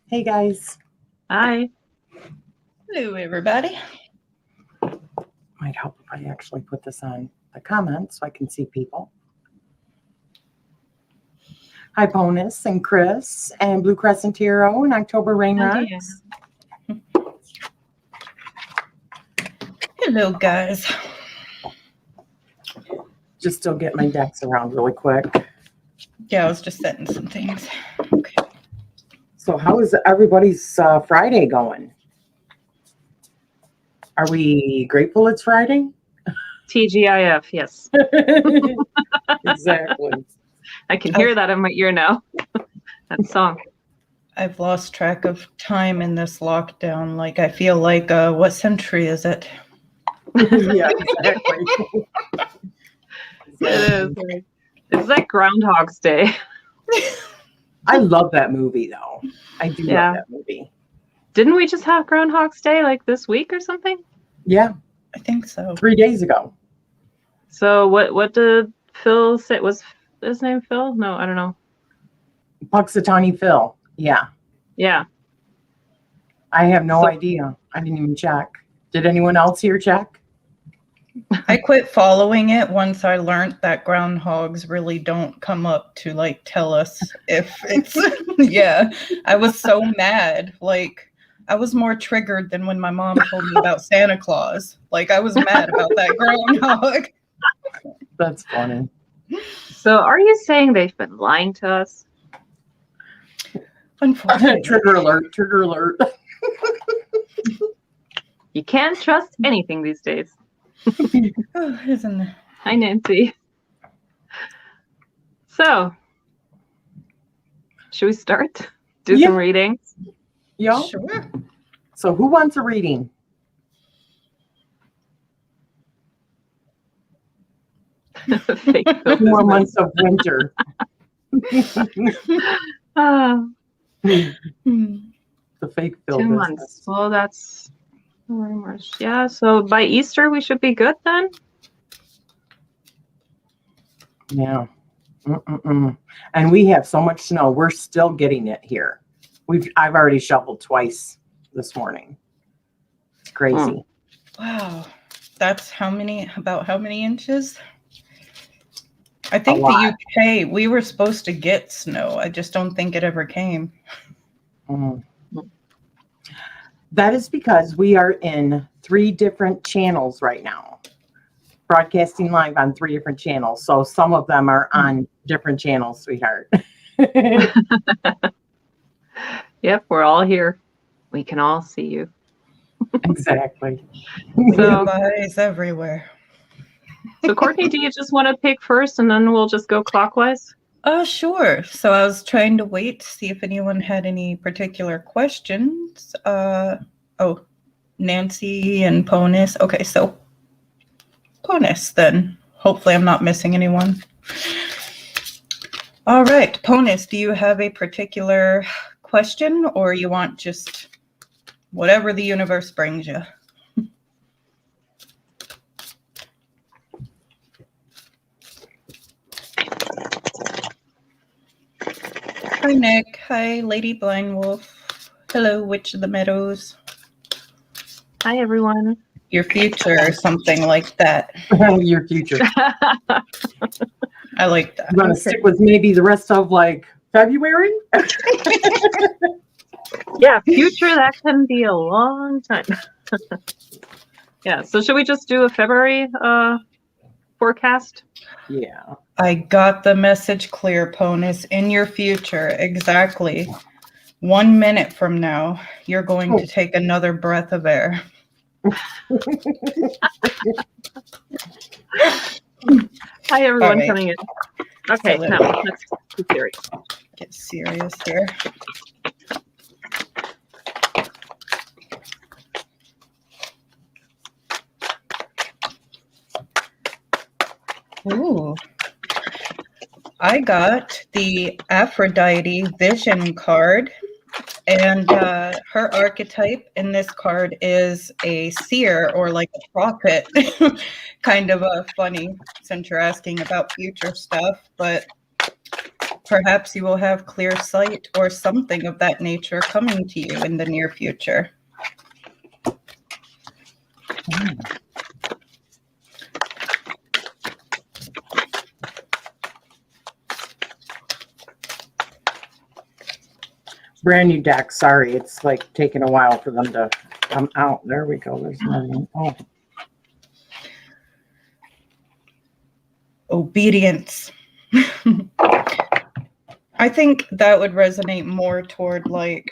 Hey guys. Hi. Hello, everybody. Might help if I actually put this on the comments so I can see people. Hi, Bonus and Chris and Blue Crescent Hero and October Rain Rocks. Hello, guys. Just still get my decks around really quick. Yeah, I was just setting some things. Okay. So how is everybody's Friday going? Are we grateful it's Friday? TGIF, yes. Exactly. I can hear that in my ear now. That song. I've lost track of time in this lockdown. Like, I feel like, what century is it? Yeah, exactly. It is. It's like Groundhog's Day. I love that movie, though. I do Yeah. love that movie. Didn't we just have Groundhog's Day like this week or something? Yeah. I think so. 3 days ago. So what did Phil say? Was his name Phil? No, I don't know. Puxatawny Phil. Yeah. Yeah. I have no idea. I didn't even check. Did anyone else here check? I quit following it once I learned that groundhogs really don't come up to, like, tell us if it's... Yeah. I was so mad. Like, I was more triggered than when my mom told me about Santa Claus. Like, I was mad about that groundhog. That's funny. So are you saying they've been lying to us? Unfortunately. Trigger alert. Trigger alert. You can't trust anything these days. Oh, isn't it? Hi, Nancy. So, should we start? Do some readings? Yeah. Sure. So who wants a reading? Fake 2 more months of winter. Ah, The fake Phil 2 business. months. Well, that's March. Yeah, so by Easter we should be good then. Yeah. And we have so much snow. We're still getting it here. I've already shoveled twice this morning. It's crazy. Wow. That's about how many inches? I think A lot. the UK, we were supposed to get snow. I just don't think it ever came. That is because we are in 3 different channels right now. Broadcasting live on 3 different channels. So some of them are on different channels, sweetheart. Yep, we're all here. We can all see you. Exactly. So, Eyes everywhere. so Courtney, do you just want to pick first and then we'll just go clockwise? Sure. So I was trying to wait to see if anyone had any particular questions. Nancy and Ponus. Okay, so Ponus then. Hopefully I'm not missing anyone. All right, Ponus, do you have a particular question or you want just whatever the universe brings you? Hi, Nick. Hi, Lady Blind Wolf. Hello, Witch of the Meadows. Hi, everyone. Your future or something like that. Your future. I like that. I'm going to stick with maybe the rest of like February. Yeah, future, that can be a long time. Yeah, so should we just do a February forecast? Yeah. I got the message clear, Ponus. In your future, exactly 1 minute from now, you're going to take another breath of air. Hi, everyone right. coming in. Okay, Hello. now let's be serious. Get serious here. Ooh. I got the Aphrodite vision card, and her archetype in this card is a seer or like a prophet. Kind of funny since you're asking about future stuff, but Perhaps you will have clear sight or something of that nature coming to you in the near future. Brand new deck. Sorry, it's like taking a while for them to come out. There we go. There's another one. Oh. Obedience. I think that would resonate more toward like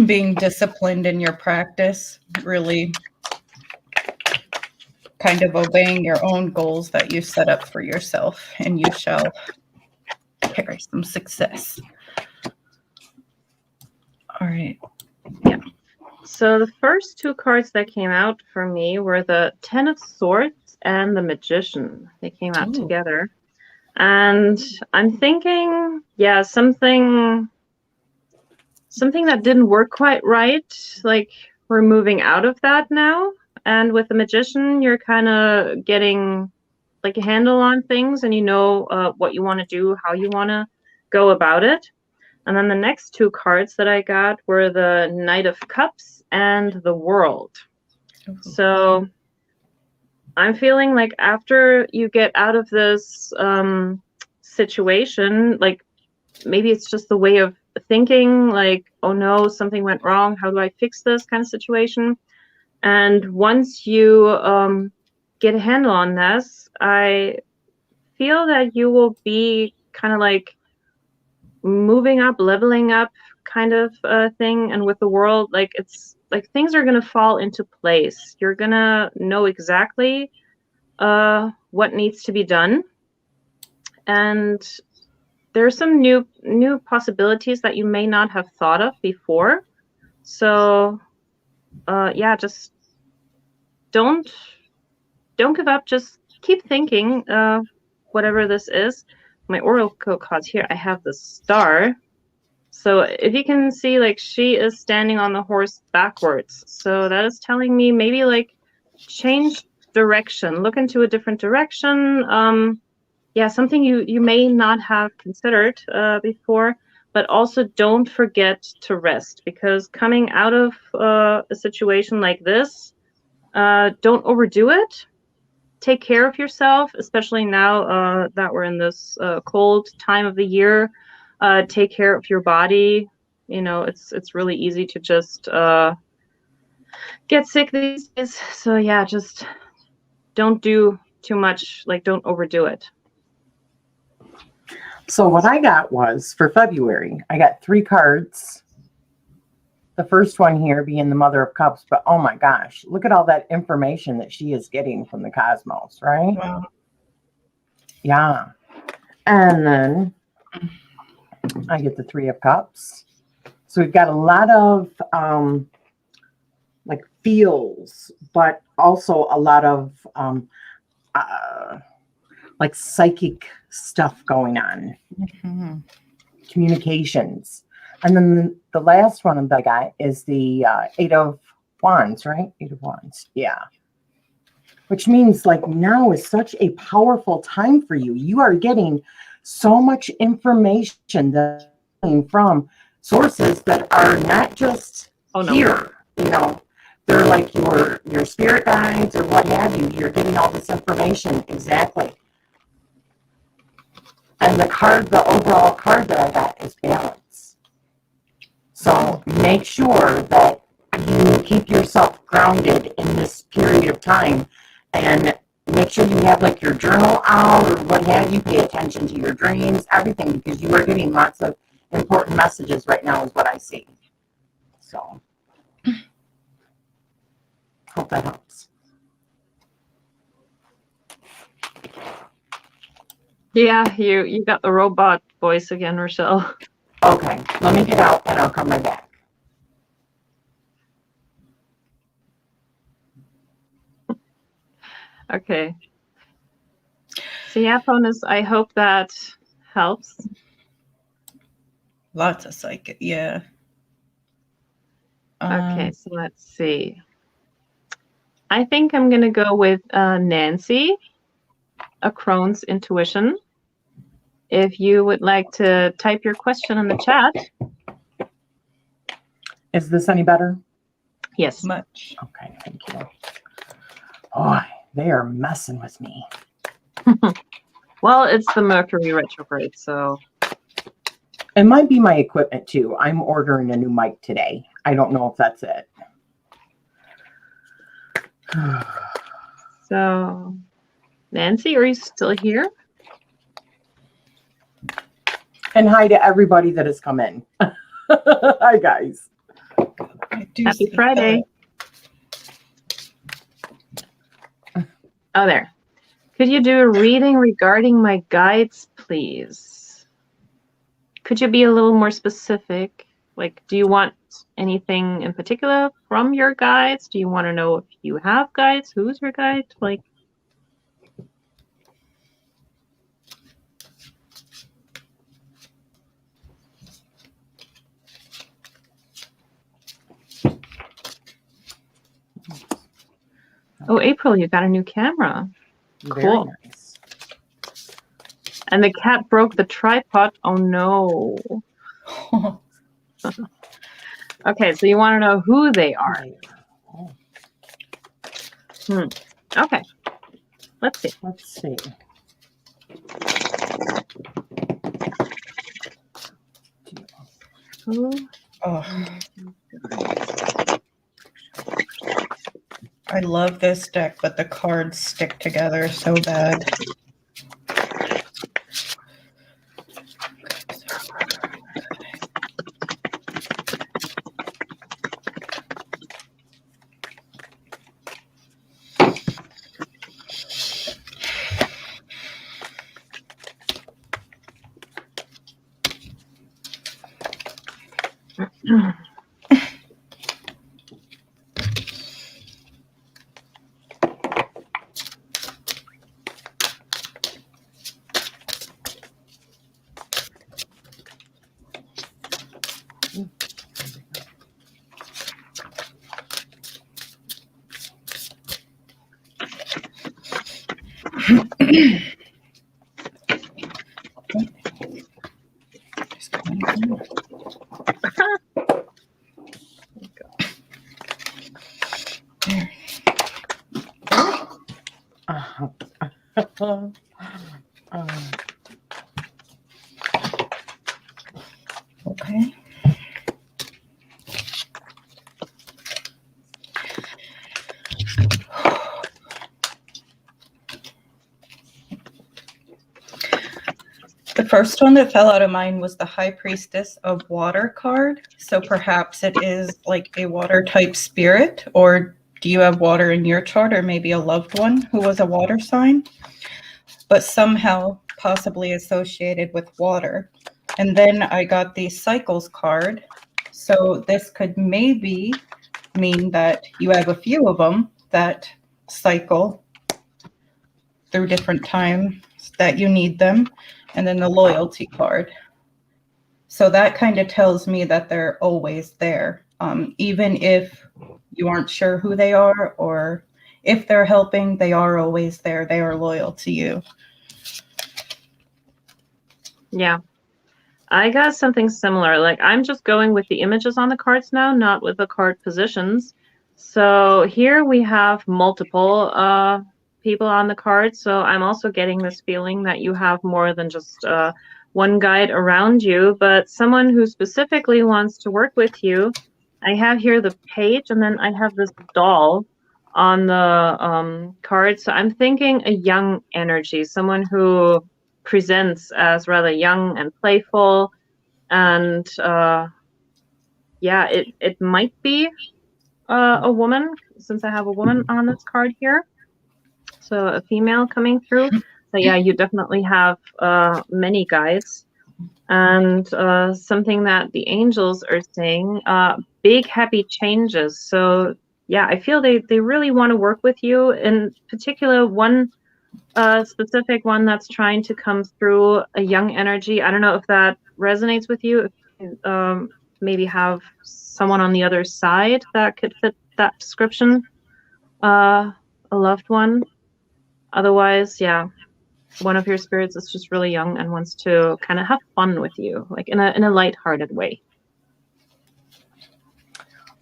being disciplined in your practice, really kind of obeying your own goals that you set up for yourself, and you shall carry some success. All right. Yeah. So the first two cards that came out for me were the Ten of Swords and the Magician. They came out together. And I'm thinking, yeah, something that didn't work quite right. Like, we're moving out of that now. And with the Magician, you're kind of getting like a handle on things, and you know what you want to do, how you want to go about it. And then the next two cards that I got were the Knight of Cups and the World. So I'm feeling like after you get out of this situation, like maybe it's just the way of thinking, like, oh no, something went wrong. How do I fix this kind of situation? And once you get a handle on this, I feel that you will be kind of like moving up, leveling up kind of thing. And with the World, like, it's like things are going to fall into place. You're going to know exactly what needs to be done. And there's some new possibilities that you may not have thought of before. So yeah, just don't give up. Just keep thinking, whatever this is. My oracle cards here, I have the Star. So if you can see, like, she is standing on the horse backwards. So that is telling me maybe like change direction, look into a different direction. Yeah, something you may not have considered before, but also don't forget to rest, because coming out of a situation like this, don't overdo it. Take care of yourself, especially now that we're in this cold time of the year. Take care of your body. You know, it's really easy to just get sick these days. So yeah, just don't do too much. Like, don't overdo it. So what I got was, for February, I got 3 cards. The first one here being the Mother of Cups, but oh my gosh, look at all that information that she is getting from the cosmos, right? Wow. Yeah. And then I get the 3 of Cups. So we've got a lot of like feels, but also a lot of like psychic stuff going on. Mm-hmm. Communications. And then the last one that I got is the 8 of Wands, right? 8 of Wands. Yeah. Which means like now is such a powerful time for you. You are getting so much information that from sources that are not just here, you know, they're like your spirit guides or what have you. You're getting all this information. Exactly. And the overall card that I got is balance. So make sure that you keep yourself grounded in this period of time, and make sure you have like your journal out or what have you. Pay attention to your dreams, everything, because you are getting lots of important messages right now is what I see. So hope that helps. Yeah, you got the robot voice again, Rochelle. Okay, let me get out and I'll come right back. Okay. So yeah, bonus, I hope that helps. Lots of psychic, yeah. Okay, so let's see. I think I'm going to go with Nancy, a Crone's Intuition. if you would like to type your question in the chat. Is this any better? Yes. Much. Okay, thank you. Boy, they are messing with me. Well, it's the Mercury retrograde, so. It might be my equipment too. I'm ordering a new mic today. I don't know if that's it. So, Nancy, are you still here? And hi to everybody that has come in. Hi, guys. I do Happy see Friday. Oh, there. Could you do a reading regarding my guides, please? Could you be a little more specific? Like, do you want anything in particular from your guides? Do you want to know if you have guides? Who's your guide? Like, oh, April, you got a new camera. Very Cool. nice. And the cat broke the tripod. Oh, no. that. Okay, so you want to know who they are. Oh, Okay. Let's see. let's see. Who? Oh. I love this deck, but the cards stick together so bad. Okay. The first one that fell out of mine was the High Priestess of Water card. So perhaps it is like a water type spirit, or do you have water in your chart, or maybe a loved one who was a water sign, but somehow possibly associated with water. And then I got the Cycles card. So this could maybe mean that you have a few of them that cycle through different times that you need them. And then the Loyalty card. So that kind of tells me that they're always there. Even if you aren't sure who they are, or if they're helping, they are always there. They are loyal to you. Yeah. I got something similar. Like, I'm just going with the images on the cards now, not with the card positions. So here we have multiple people on the card. So I'm also getting this feeling that you have more than just one guide around you, but someone who specifically wants to work with you. I have here the page, and then I have this doll on the card. So I'm thinking a young energy, someone who presents as rather young and playful, and yeah, it might be a woman, since I have a woman on this card here, so a female coming through. So yeah, you definitely have many guides, and something that the angels are saying, big happy changes. So yeah, I feel they really want to work with you. In particular, one specific one that's trying to come through, a young energy. I don't know if that resonates with you. If you maybe have someone on the other side that could fit that description, a loved one. Otherwise, yeah, one of your spirits is just really young and wants to kind of have fun with you, like in a lighthearted way.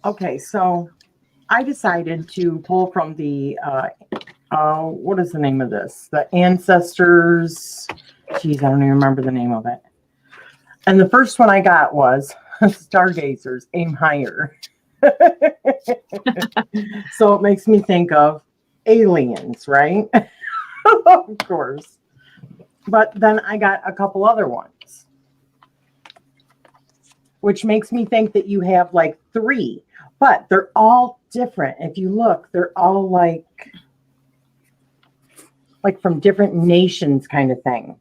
Okay, so I decided to pull from the what is the name of this? The Ancestors. Geez, I don't even remember the name of it. And the first one I got was Stargazers, Aim Higher. So it makes me think of aliens, right? Of course. But then I got a couple other ones, which makes me think that you have like 3, but they're all different. If you look, they're all like from different nations kind of thing.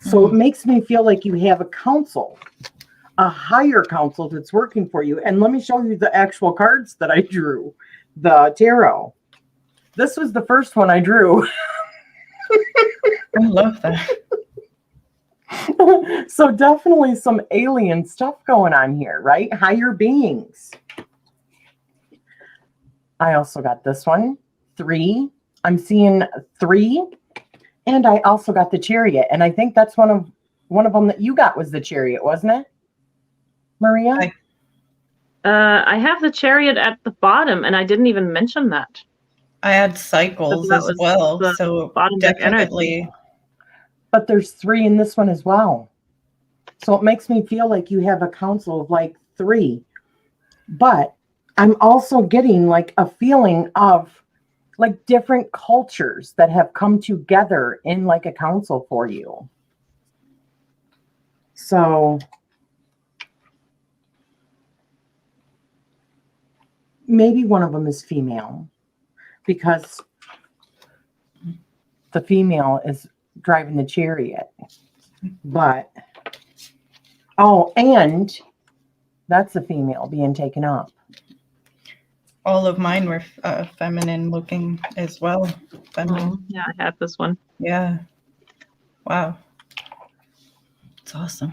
So it makes me feel like you have a council, a higher council that's working for you. And let me show you the actual cards that I drew, the tarot. This was the first one I drew. I love that. So definitely some alien stuff going on here, right? Higher beings. I also got this one, 3. I'm seeing 3. And I also got the Chariot. And I think that's one of them that you got was the Chariot, wasn't it, Maria? I have the Chariot at the bottom, and I didn't even mention that. I had cycles That as was well, the so bottom deck definitely. energy. But there's 3 in this one as well. So it makes me feel like you have a council of like 3. But I'm also getting like a feeling of like different cultures that have come together in like a council for you. So maybe one of them is female, because the female is driving the Chariot. But and that's a female being taken up. All of mine were feminine looking as well. Feminine. Yeah, I had this one. Yeah. Wow. It's awesome.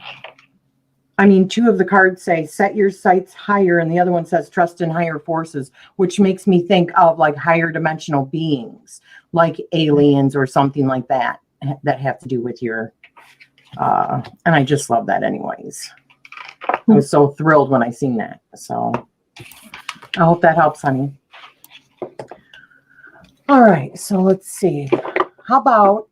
I mean, 2 of the cards say set your sights higher, and the other one says trust in higher forces, which makes me think of like higher dimensional beings, like aliens or something like that have to do with your and I just love that anyways. I was so thrilled when I seen that. So I hope that helps, honey. All right, so let's see. How about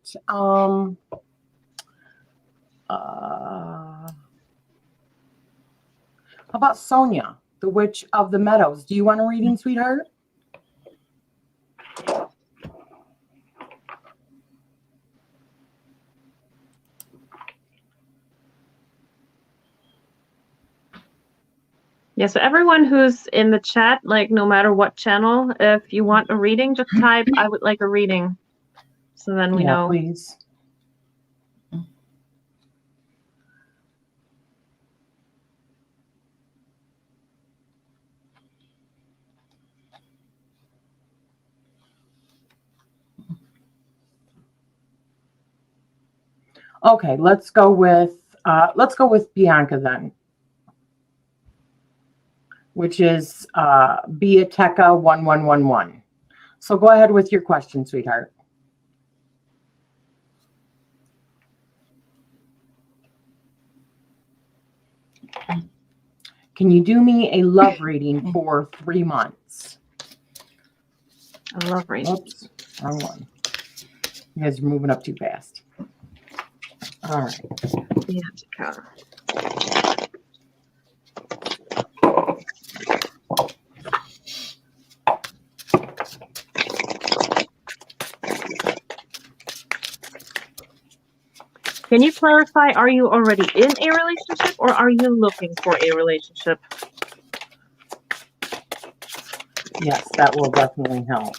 Sonia, the Witch of the Meadows? Do you want a reading, sweetheart? Yeah, so everyone who's in the chat, like no matter what channel, if you want a reading, just type I would like a reading. So then we know. Please. Okay, let's go with Bianca then, which is Biateca 1111. So go ahead with your question, sweetheart. Can you do me a love reading for 3 months? A love reading. Oops, wrong one. You guys are moving up too fast. All right. Biateca. Can you clarify, are you already in a relationship or are you looking for a relationship? Yes, that will definitely help.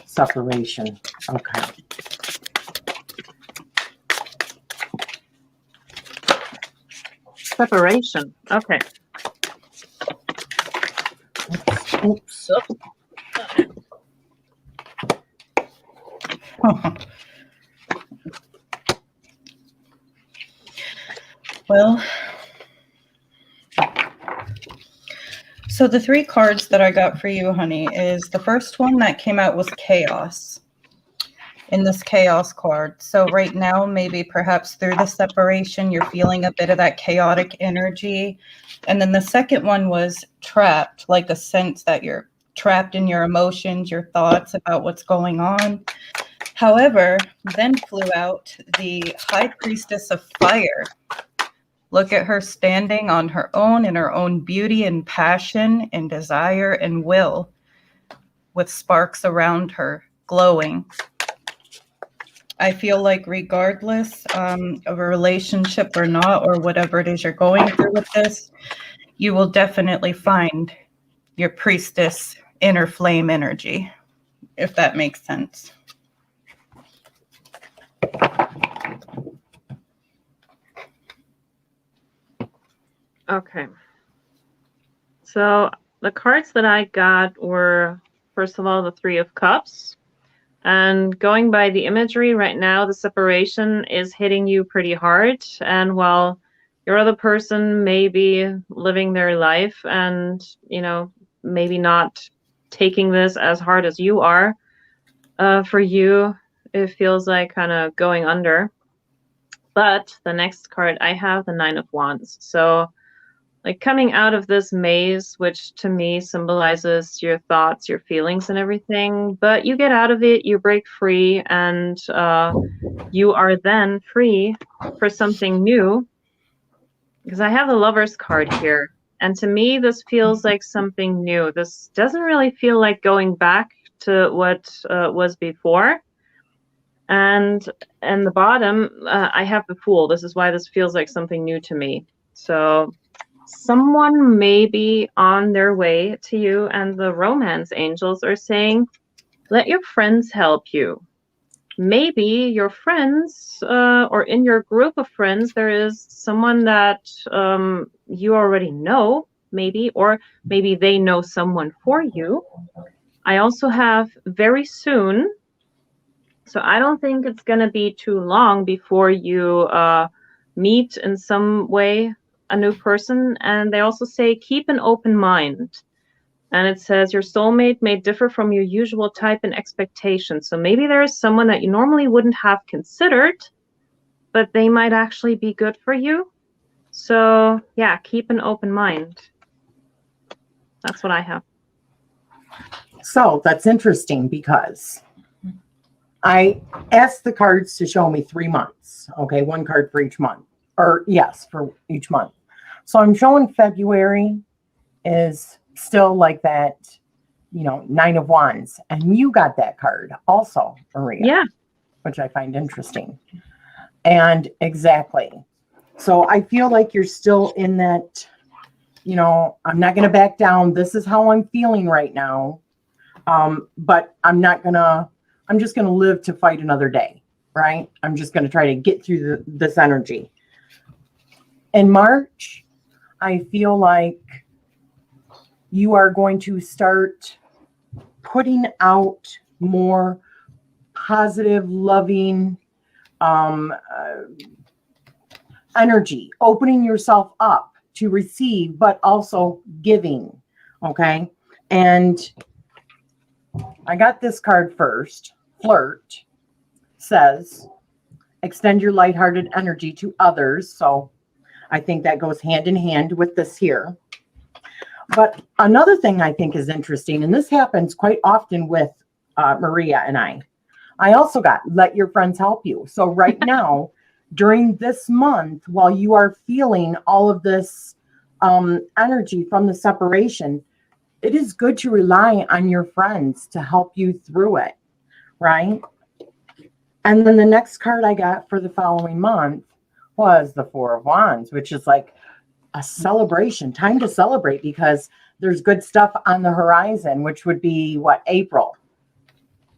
Separation. Okay. Separation. Okay. Oops. Well, So the 3 cards that I got for you, honey, is the first one that came out was Chaos. In this Chaos card. So right now, maybe perhaps through the separation, you're feeling a bit of that chaotic energy. And then the second one was Trapped, like a sense that you're trapped in your emotions, your thoughts about what's going on. However, then flew out the High Priestess of Fire. Look at her standing on her own in her own beauty and passion and desire and will, with sparks around her glowing. I feel like regardless of a relationship or not, or whatever it is you're going through with this, you will definitely find your priestess inner flame energy, if that makes sense. Okay. So the cards that I got were, first of all, the 3 of Cups. And going by the imagery right now, the separation is hitting you pretty hard. And while your other person may be living their life and, you know, maybe not taking this as hard as you are, for you, it feels like kind of going under. But the next card I have, the 9 of Wands. So like coming out of this maze, which to me symbolizes your thoughts, your feelings and everything, but you get out of it, you break free, and you are then free for something new. Because I have the Lover's card here, and to me this feels like something new. This doesn't really feel like going back to what was before. And in the bottom, I have the Fool. This is why this feels like something new to me. So someone may be on their way to you, and the romance angels are saying, let your friends help you. Maybe your friends, or in your group of friends, there is someone that you already know, maybe, or maybe they know someone for you. I also have very soon. So I don't think it's going to be too long before you meet in some way a new person. And they also say, keep an open mind. And it says your soulmate may differ from your usual type and expectation. So maybe there is someone that you normally wouldn't have considered, but they might actually be good for you. So yeah, keep an open mind. That's what I have. So that's interesting because I asked the cards to show me 3 months. Okay, 1 card for each month. Or yes, for each month. So I'm showing February is still like that, 9 of Wands. And you got that card also, Maria. Yeah. Which I find interesting. And exactly. So I feel like you're still in that, I'm not going to back down. This is how I'm feeling right now. But I'm just going to live to fight another day, right? I'm just going to try to get through this energy. In March, I feel like you are going to start putting out more positive, loving energy, opening yourself up to receive, but also giving. Okay. And I got this card first. Flirt says, extend your lighthearted energy to others. So I think that goes hand in hand with this here. But another thing I think is interesting, and this happens quite often with Maria and I also got let your friends help you. So right now, during this month, while you are feeling all of this energy from the separation, it is good to rely on your friends to help you through it, right? And then the next card I got for the following month was the 4 of Wands, which is like a celebration, time to celebrate because there's good stuff on the horizon, which would be April.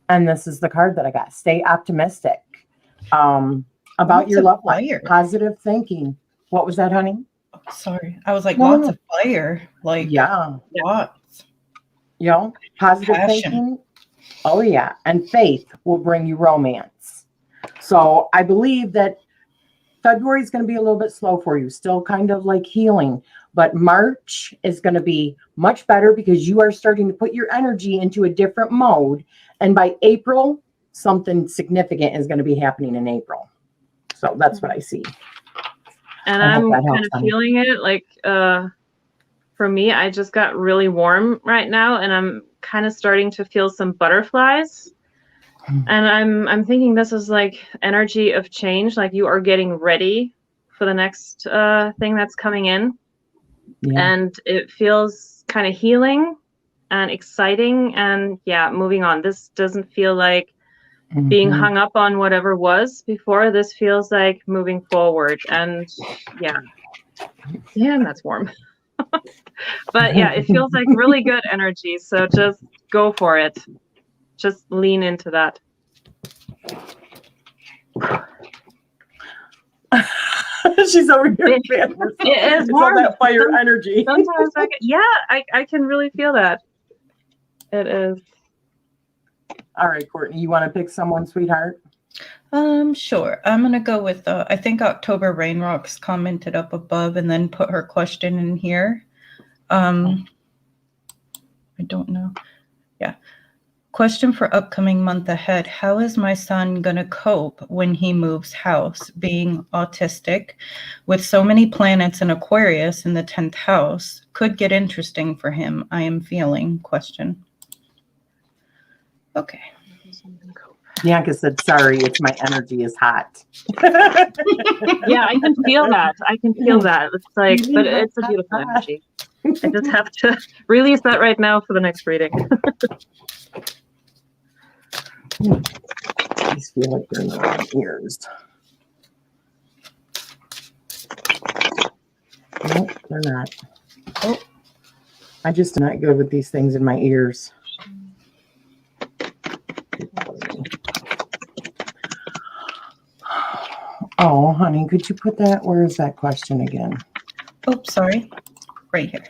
And this is the card that I got. Stay optimistic about your love life. Positive thinking. What was that, honey? Oh, sorry. I was like, lots of fire. Like, yeah. Lots. Positive thinking. Oh, yeah. And faith will bring you romance. So I believe that February is going to be a little bit slow for you, still kind of like healing. But March is going to be much better because you are starting to put your energy into a different mode. And by April, something significant is going to be happening in April. So that's what I see. And I hope I'm that helps, kind of honey. feeling it. Like, for me, I just got really warm right now, and I'm kind of starting to feel some butterflies. And I'm thinking this is like energy of change. Like you are getting ready for the next thing that's coming in. Yeah. And it feels kind of healing and exciting. And yeah, moving on. This doesn't feel like being hung up on whatever was before. This feels like moving forward. And yeah, that's warm. But yeah, it feels like really good energy. So just go for it. Just lean into that. She's over here. It is it's warm. all that fire energy. Sometimes I can really feel that. It is. All right, Cortney, you want to pick someone, sweetheart? Sure. I'm gonna go with I think October Rainrocks commented up above and then put her question in here. I don't know. Yeah. Question for upcoming month ahead. How is my son gonna cope when he moves house, being autistic, with so many planets in Aquarius in the 10th house? Could get interesting for him, I am feeling. Question. Okay. Bianca said, sorry, it's my energy is hot. Yeah, I can feel that. I can feel that. It's like, but it's a beautiful energy. I just have to release that right now for the next reading. I just feel like they're in my ears. Nope, they're not. Oh, I just am not good with these things in my ears. Oh, honey, could you put that? Where is that question again? Oh, sorry. Right here.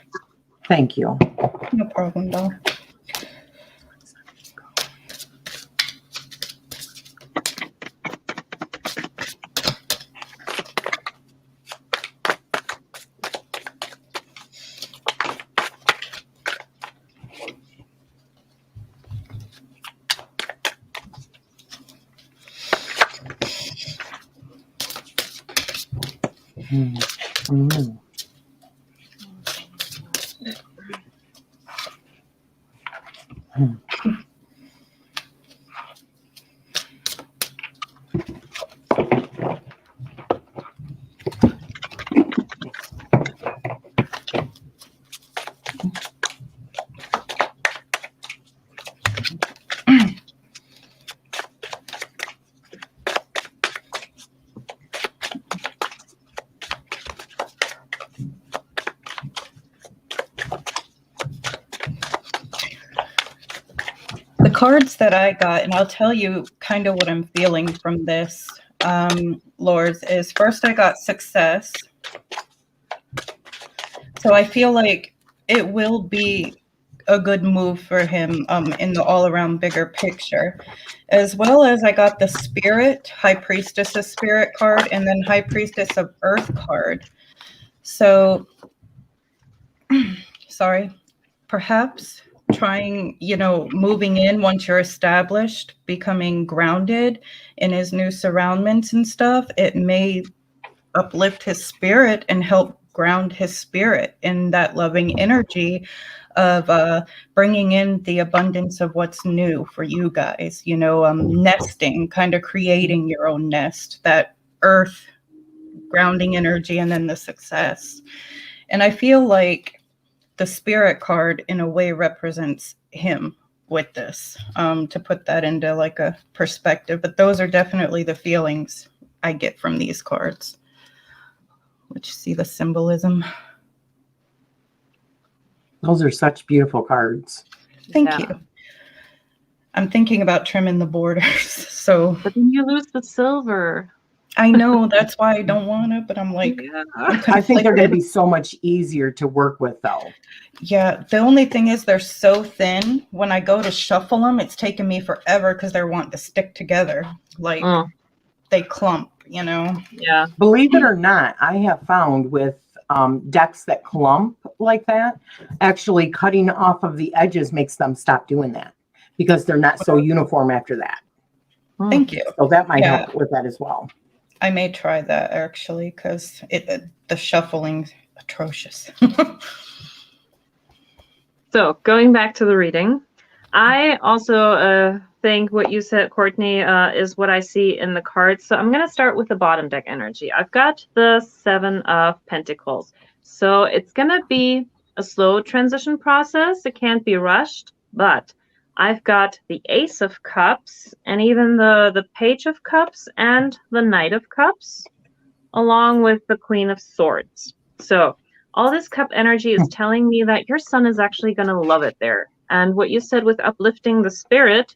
Thank you. No problem, doll. The cards that I got, and I'll tell you kind of what I'm feeling from this, Lords, is first I got success. So I feel like it will be a good move for him in the all-around bigger picture. As well as I got the Spirit, High Priestess of Spirit card, and then High Priestess of Earth card. So, sorry, perhaps trying, moving in once you're established, becoming grounded in his new surroundments and stuff, it may uplift his spirit and help ground his spirit in that loving energy of bringing in the abundance of what's new for you guys, nesting, kind of creating your own nest, that earth grounding energy, and then the success. And I feel like the Spirit card in a way represents him with this, to put that into like a perspective. But those are definitely the feelings I get from these cards. Which, see the symbolism. Those are such beautiful cards. Thank you. I'm thinking about trimming the borders. So, but then you lose the silver. I know, that's why I don't want it, but I'm like, I think they're going to be so much easier to work with, though. Yeah, the only thing is they're so thin. When I go to shuffle them, it's taken me forever because they're wanting to stick together. Like they clump, Yeah. Believe it or not, I have found with decks that clump like that, actually cutting off of the edges makes them stop doing that because they're not so uniform after that. Thank you. So that might Yeah. help with that as well. I may try that actually because the shuffling's atrocious. So going back to the reading, I also think what you said, Courtney, is what I see in the cards. So I'm going to start with the bottom deck energy. I've got the 7 of Pentacles. So it's going to be a slow transition process. It can't be rushed, but I've got the Ace of Cups and even the Page of Cups and the Knight of Cups, along with the Queen of Swords. So all this cup energy is telling me that your son is actually going to love it there. And what you said with uplifting the spirit,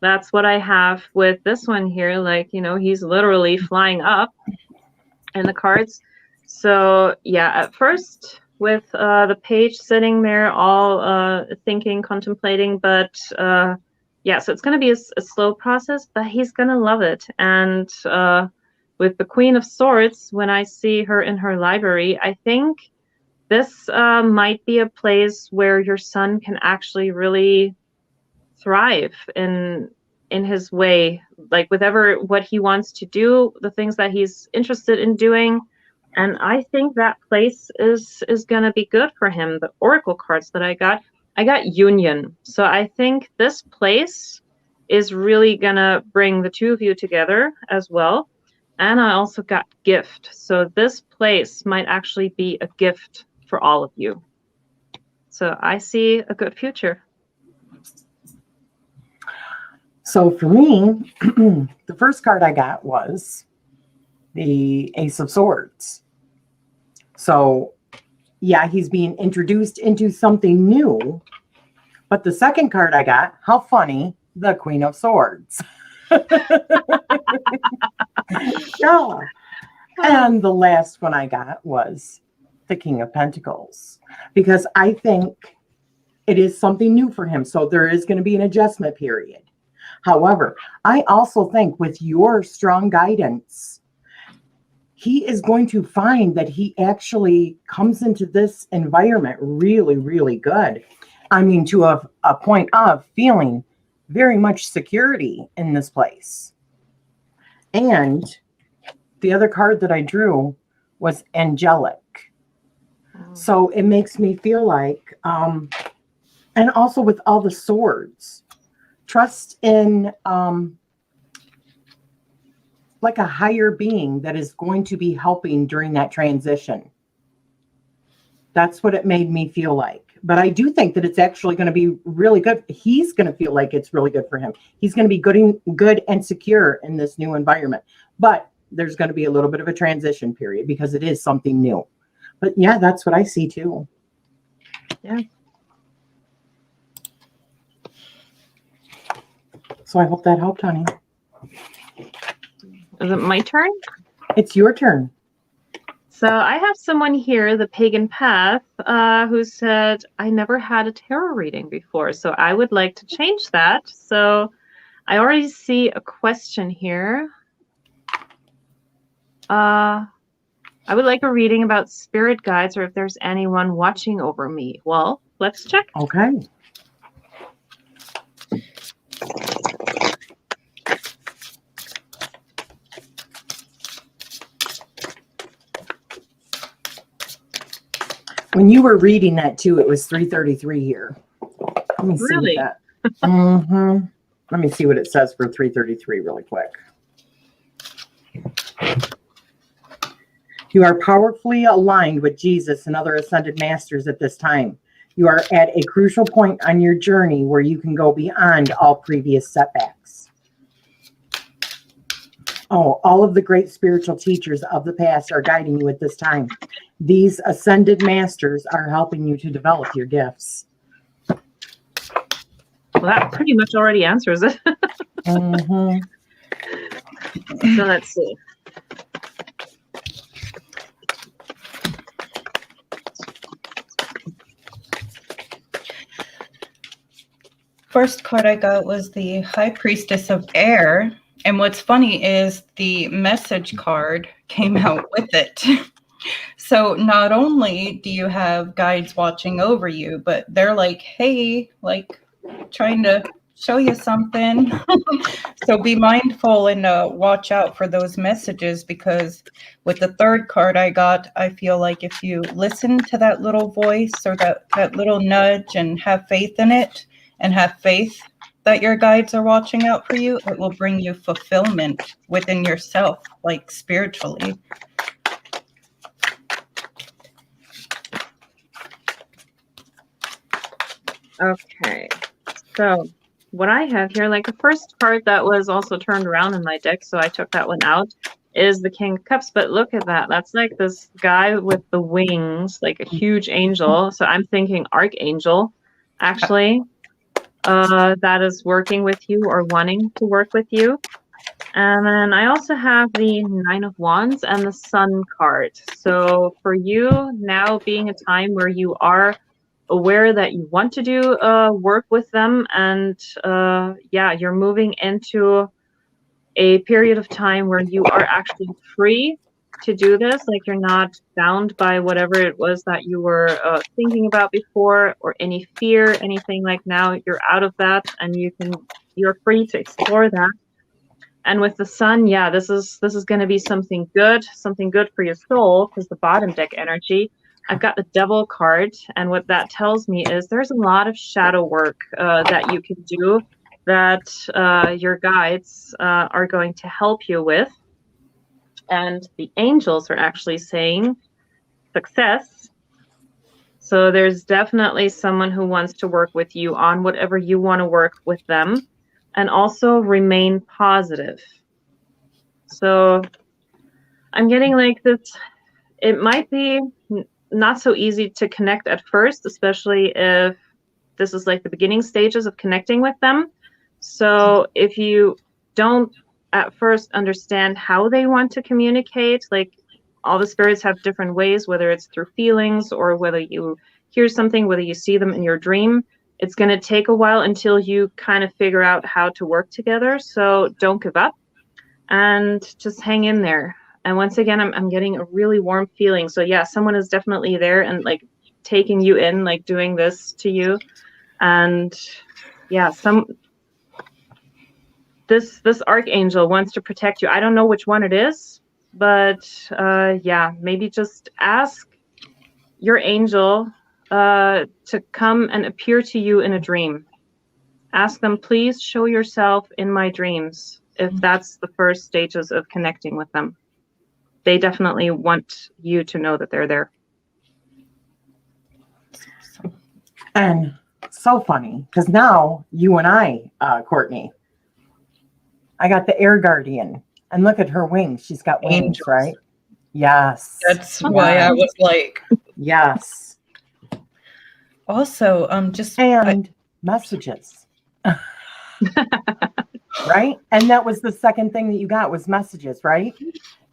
that's what I have with this one here. Like, you know, he's literally flying up in the cards. So yeah, at first with the page sitting there all thinking, contemplating, but yeah, so it's going to be a slow process, but he's going to love it. And with the Queen of Swords, when I see her in her library, I think this might be a place where your son can actually really thrive in his way, like what he wants to do, the things that he's interested in doing. And I think that place is going to be good for him. The oracle cards that I got union. So I think this place is really going to bring the two of you together as well. And I also got gift. So this place might actually be a gift for all of you. So I see a good future. So for me, the first card I got was the Ace of Swords. So yeah, he's being introduced into something new. But the second card I got, how funny, the Queen of Swords. Yeah. And the last one I got was the King of Pentacles, because I think it is something new for him. So there is going to be an adjustment period. However, I also think with your strong guidance, he is going to find that he actually comes into this environment really, really good. I mean, to a point of feeling very much security in this place. And the other card that I drew was angelic. So it makes me feel like, and also with all the swords, trust in like a higher being that is going to be helping during that transition. That's what it made me feel like. But I do think that it's actually going to be really good. He's going to feel like it's really good for him. He's going to be good and secure in this new environment. But there's going to be a little bit of a transition period because it is something new. But yeah, that's what I see too. Yeah. So I hope that helped, honey. Is it my turn? It's your turn. So I have someone here, the Pagan Path, who said, I never had a tarot reading before, so I would like to change that. So I already see a question here. I would like a reading about spirit guides or if there's anyone watching over me. Well, let's check. Okay. When you were reading that too, it was 3:33 here. Let me see Really? that. Mm-hmm. Let me see what it says for 3:33 really quick. You are powerfully aligned with Jesus and other ascended masters at this time. You are at a crucial point on your journey where you can go beyond all previous setbacks. Oh, all of the great spiritual teachers of the past are guiding you at this time. These ascended masters are helping you to develop your gifts. Well, that pretty much already answers it. Mm-hmm. So let's see. First card I got was the High Priestess of Air. And what's funny is the message card came out with it. So not only do you have guides watching over you, but they're like, hey, like trying to show you something. So be mindful and watch out for those messages, because with the third card I got, I feel like if you listen to that little voice or that little nudge and have faith in it and have faith that your guides are watching out for you, it will bring you fulfillment within yourself, like spiritually. Okay, so what I have here, like the first card that was also turned around in my deck, so I took that one out, is the King of Cups. But look at that. That's like this guy with the wings, like a huge angel. So I'm thinking Archangel, actually, that is working with you or wanting to work with you. And then I also have the Nine of Wands and the Sun card. So for you now being a time where you are aware that you want to do work with them, and yeah, you're moving into a period of time where you are actually free to do this. Like you're not bound by whatever it was that you were thinking about before, or any fear, anything. Like now you're out of that and you're free to explore that. And with the Sun, yeah, this is going to be something good for your soul, because the bottom deck energy, I've got the Devil card, and what that tells me is there's a lot of shadow work that you can do that your guides are going to help you with. And the angels are actually saying success. So there's definitely someone who wants to work with you on whatever you want to work with them. And also remain positive. So I'm getting like this, it might be not so easy to connect at first, especially if this is like the beginning stages of connecting with them. So if you don't at first understand how they want to communicate, like all the spirits have different ways, whether it's through feelings or whether you hear something, whether you see them in your dream. It's going to take a while until you kind of figure out how to work together. So don't give up and just hang in there. And once again, I'm getting a really warm feeling. So yeah, someone is definitely there and like taking you in, like doing this to you. And yeah, this Archangel wants to protect you. I don't know which one it is, but yeah, maybe just ask your angel to come and appear to you in a dream. Ask them, please show yourself in my dreams, if that's the first stages of connecting with them. They definitely want you to know that they're there. And so funny, because now you and I, Cortney, I got the air guardian, and look at her wings. She's got wings, Angels. right? Yes. That's why I was like, yes. also, And messages. Right? And that was the second thing that you got was messages, right?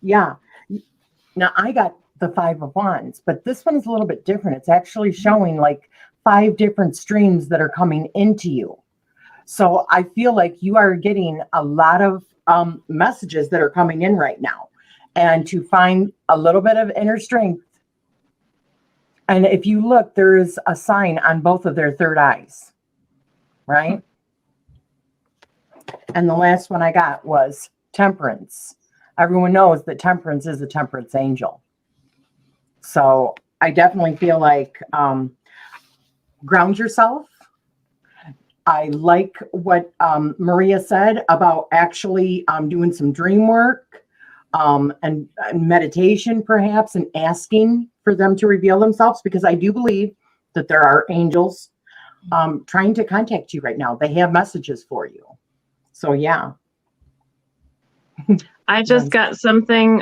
Yeah. Now I got the Five of Wands, but this one is a little bit different. It's actually showing like 5 different streams that are coming into you. So I feel like you are getting a lot of messages that are coming in right now, and to find a little bit of inner strength. And if you look, there is a sign on both of their third eyes, right? And the last one I got was Temperance. Everyone knows that Temperance is a temperance angel. So I definitely feel like ground yourself. I like what Maria said about actually doing some dream work and meditation perhaps, and asking for them to reveal themselves, because I do believe that there are angels trying to contact you right now. They have messages for you. So yeah. I just got something.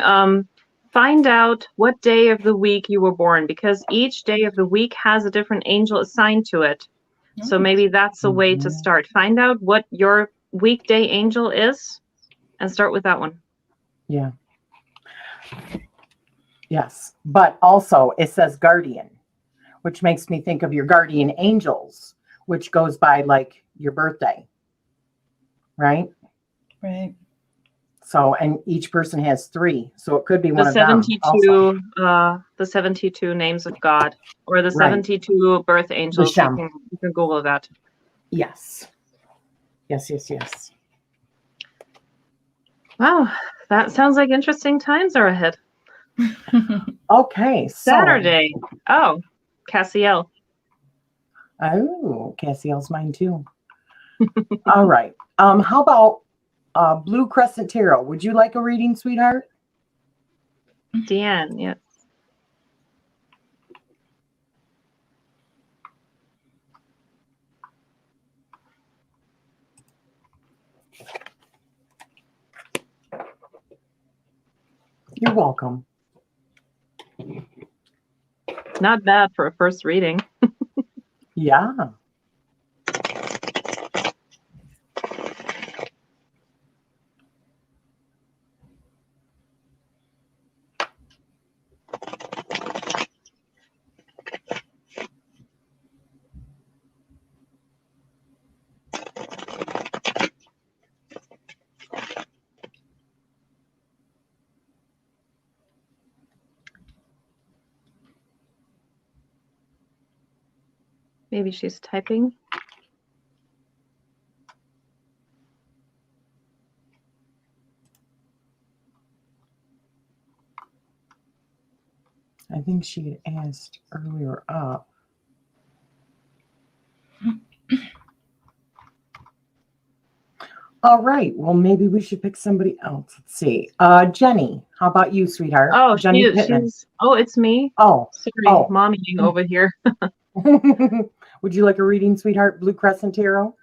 Find out what day of the week you were born, because each day of the week has a different angel assigned to it. So maybe that's a way to start. Find out what your weekday angel is and start with that one. Yeah. Yes. But also it says guardian, which makes me think of your guardian angels, which goes by like your birthday. Right? right. So, and each person has 3. So it could be The one of them. Also. 72, the 72 names of God, or the Right. 72 birth angels. Shem. You can Google that. Yes. Yes. Wow, that sounds like interesting times are ahead. Okay. So, Saturday. Oh, Cassiel. oh, Cassiel's mine too. All right. How about Blue Crescent Tarot? Would you like a reading, sweetheart? Deanne, yes. You're welcome. Not bad for a first reading. Yeah. Maybe she's typing. I think she had asked earlier up. All right. Well, maybe we should pick somebody else. Let's see. Jenny, how about you, sweetheart? Oh, Jenny Pittman. oh, it's me. Oh, Sorry, mommy over here. would you like a reading, sweetheart? Blue Crescent Tarot.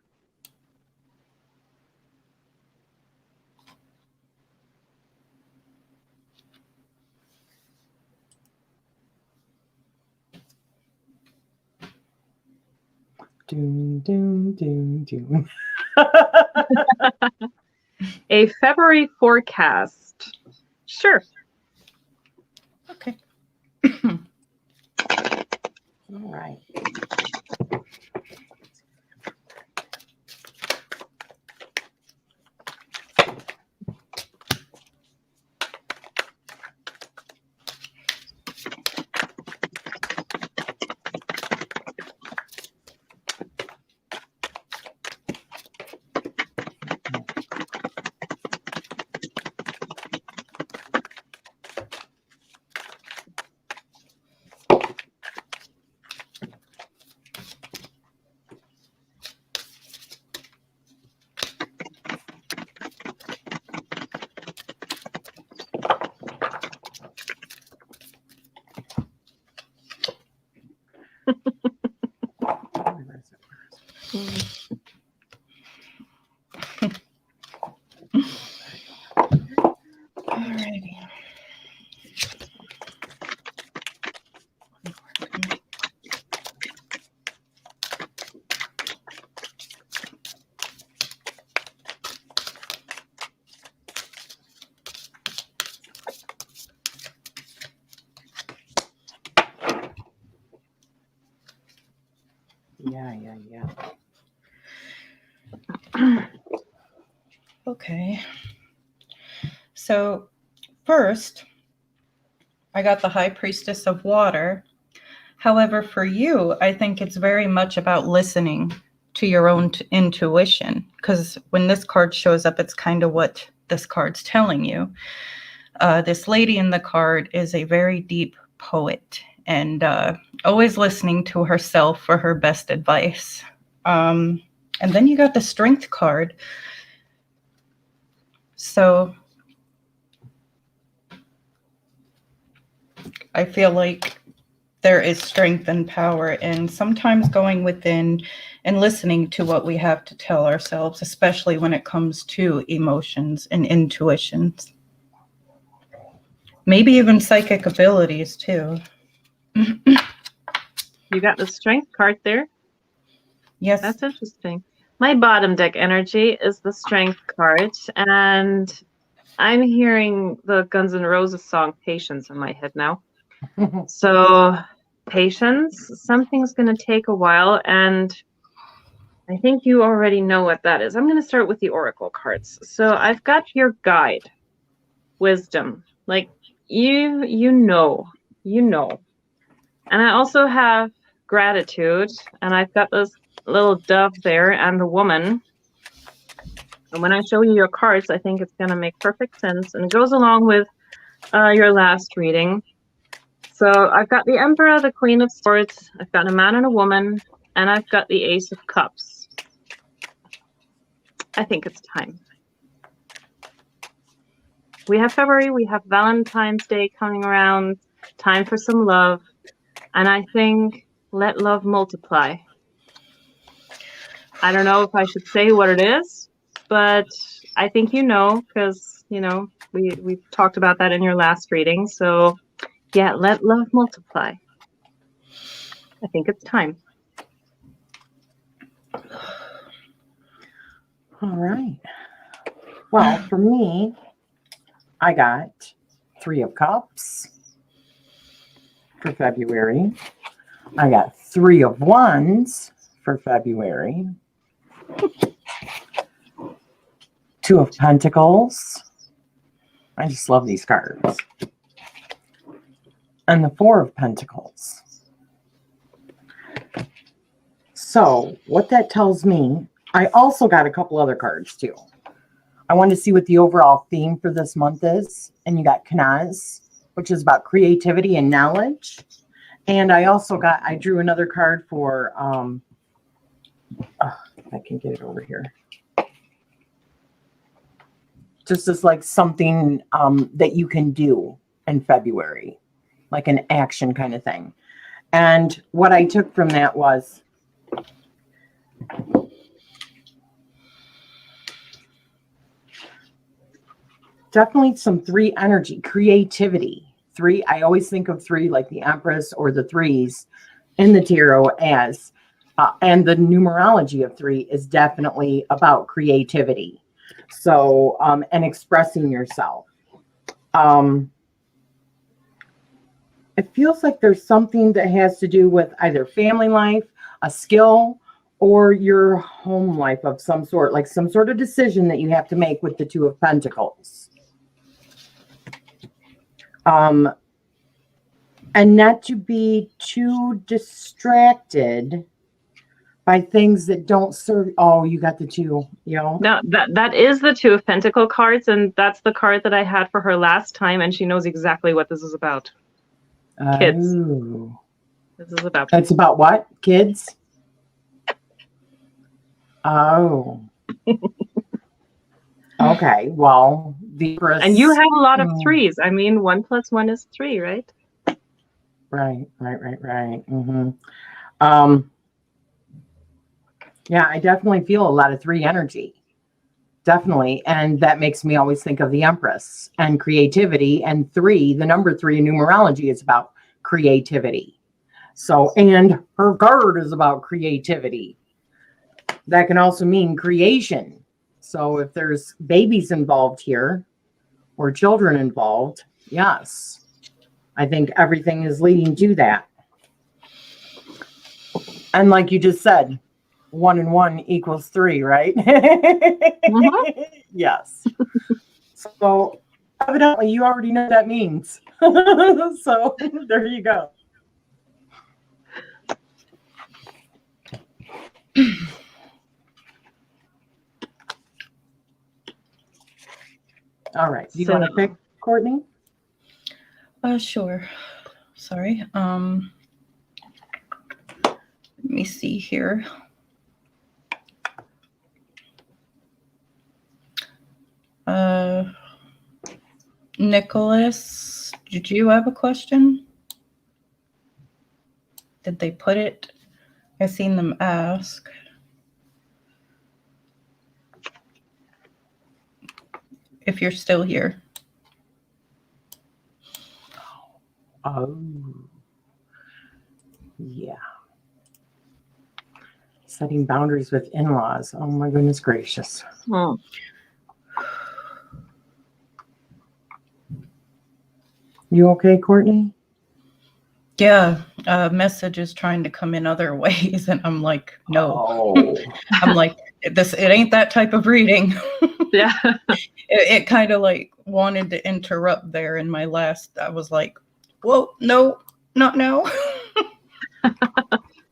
Doom, doom, doom, doom. A February forecast. Sure. Okay. All right. Alrighty. Yeah. Okay. So first, I got the High Priestess of Water. However, for you, I think it's very much about listening to your own intuition, because when this card shows up, it's kind of what this card's telling you. This lady in the card is a very deep poet and always listening to herself for her best advice. And then you got the Strength card. So I feel like there is strength and power in sometimes going within and listening to what we have to tell ourselves, especially when it comes to emotions and intuitions. Maybe even psychic abilities too. You got the Strength card there. Yes. That's interesting. My bottom deck energy is the Strength card, and I'm hearing the Guns N' Roses song Patience in my head now. So, patience, something's going to take a while, and I think you already know what that is. I'm going to start with the Oracle cards. So, I've got your guide. wisdom. Like you know. And I also have gratitude, and I've got this little dove there and the woman. And when I show you your cards, I think it's going to make perfect sense, and it goes along with your last reading. So I've got the Emperor, the Queen of Swords, I've got a man and a woman, and I've got the Ace of Cups. I think it's time. We have February, we have Valentine's Day coming around, time for some love, and I think let love multiply. I don't know if I should say what it is, but I think you know, because, you know, we've talked about that in your last reading. So, yeah, let love multiply. I think it's time. All right. Well, for me, I got 3 of Cups for February. I got 3 of Wands for February. 2 of Pentacles. I just love these cards. And the 4 of Pentacles. So what that tells me, I also got a couple other cards too. I wanted to see what the overall theme for this month is. And you got Knaz, which is about creativity and knowledge. And I also I drew another card for, if I can get it over here. Just as like something that you can do in February, like an action kind of thing. And what I took from that was definitely some 3 energy, creativity. 3, I always think of 3 like the Empress or the 3s in the tarot as, and the numerology of 3 is definitely about creativity. So, and expressing yourself. It feels like there's something that has to do with either family life, a skill, or your home life of some sort, like some sort of decision that you have to make with the 2 of Pentacles. And not to be too distracted by things that don't serve. Oh, you got the 2, you know? No, that is the 2 of Pentacle cards, and that's the card that I had for her last time, and she knows exactly what this is about. Kids. Oh. This is about. It's about what? Kids? Oh. Okay. Well, and you have a lot of 3s. I mean, 1 + 1 is 3, right? Right. Mm-hmm. Yeah, I definitely feel a lot of 3 energy. Definitely. And that makes me always think of the Empress and creativity. And 3, the number 3 in numerology is about creativity. So, and her card is about creativity. That can also mean creation. So if there's babies involved here or children involved, yes, I think everything is leading to that. And like you just said, 1 and 1 equals 3, right? Mm-hmm. Yes. So evidently you already know what that means. So there you go. All right. Do you want to pick, Courtney? Sure. Sorry. Let me see here. Nicholas, did you have a question? Did they put it? I've seen them ask. If you're still here. Oh, yeah. Setting boundaries with in-laws. Oh my goodness gracious. Hmm. You okay, Courtney? Yeah, message is trying to come in other ways, and I'm like, no. Oh. I'm like, it ain't that type of reading. Yeah. It kind of like wanted to interrupt there in my last. I was like, whoa, no, not now.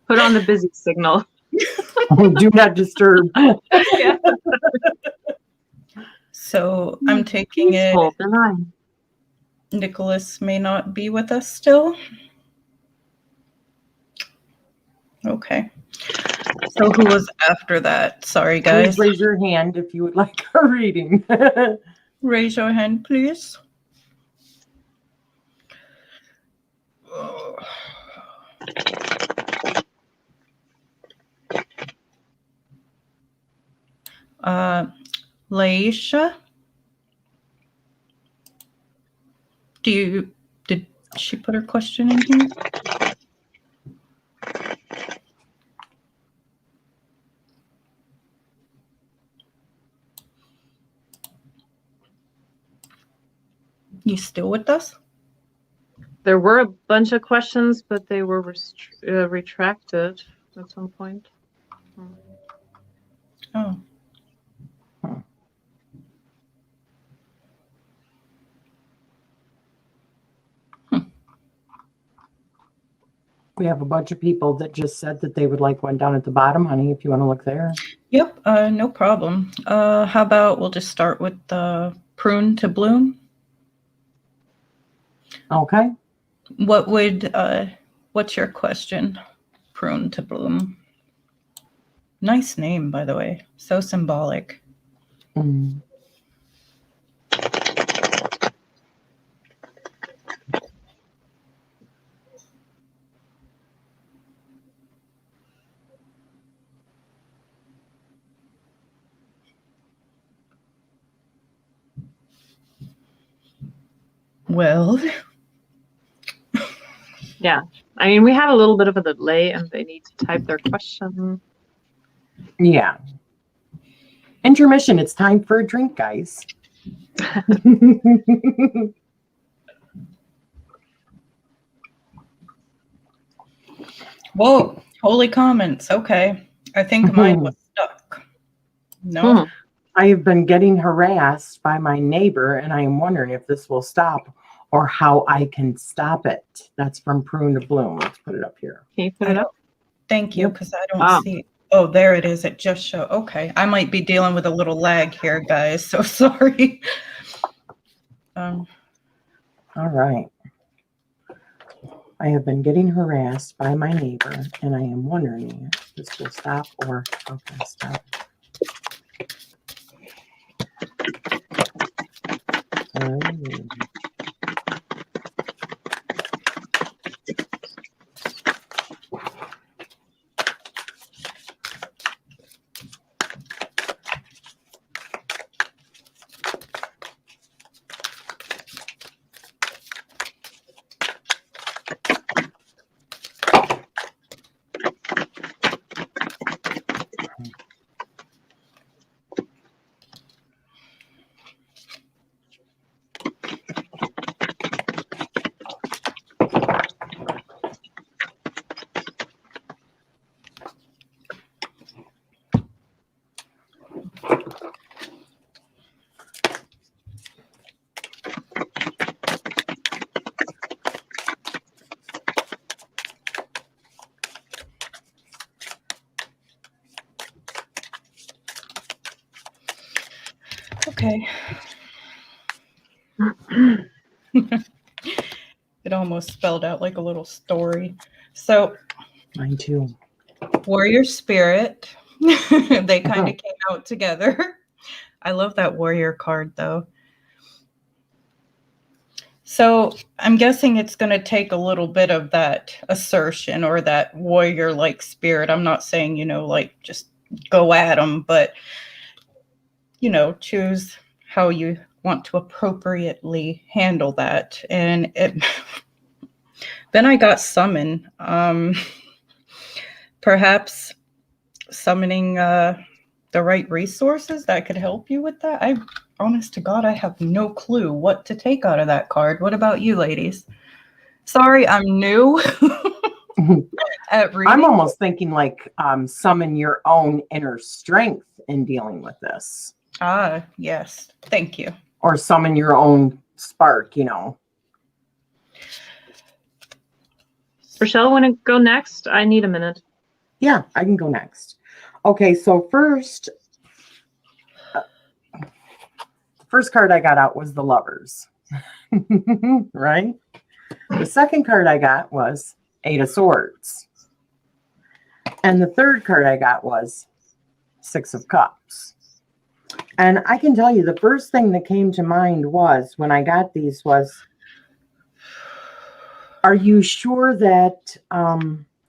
Put on the busy signal. Do not disturb. Yeah. So I'm taking it. Peaceful, benign. Nicholas may not be with us still. Okay. So who was after that? Sorry, guys. Please raise your hand if you would like a reading. Raise your hand, please. Laisha? Did she put her question in here? You still with us? There were a bunch of questions, but they were retracted at some point. Oh. We have a bunch of people that just said that they would like one down at the bottom, honey, if you want to look there. Yep, no problem. How about we'll just start with the prune to bloom? Okay. What's your question? Prune to bloom. Nice name, by the way. So symbolic. Mm. Well, Yeah. I mean, we have a little bit of a delay and they need to type their question. Yeah. Intermission. It's time for a drink, guys. whoa, holy comments. Okay. I think mine was stuck. No. I have been getting harassed by my neighbor, and I am wondering if this will stop or how I can stop it. That's from Prune to Bloom. Let's put it up here. Can you put it up? Thank you, Yep. because I don't see. Oh, there it is. It just showed. Okay. I might be dealing with a little lag here, guys. So sorry. All right. I have been getting harassed by my neighbor, and I am wondering if this will stop or how can I stop it. Okay. It almost spelled out like a little story. So, Mine too. warrior spirit. They kind of came out together. I love that warrior card, though. So I'm guessing it's going to take a little bit of that assertion or that warrior-like spirit. I'm not saying, like just go at them, but, choose how you want to appropriately handle that. And then I got summon. Perhaps summoning the right resources that could help you with that. Honest to God, I have no clue what to take out of that card. What about you, ladies? Sorry, I'm new. At reading? I'm almost thinking like summon your own inner strength in dealing with this. Ah, yes. Thank you. Or summon your own spark, you know. Rochelle, want to go next? I need a minute. Yeah, I can go next. Okay, so first card I got out was the Lovers. Right? The second card I got was Eight of Swords. And the third card I got was Six of Cups. And I can tell you the first thing that came to mind was when I got these was, are you sure that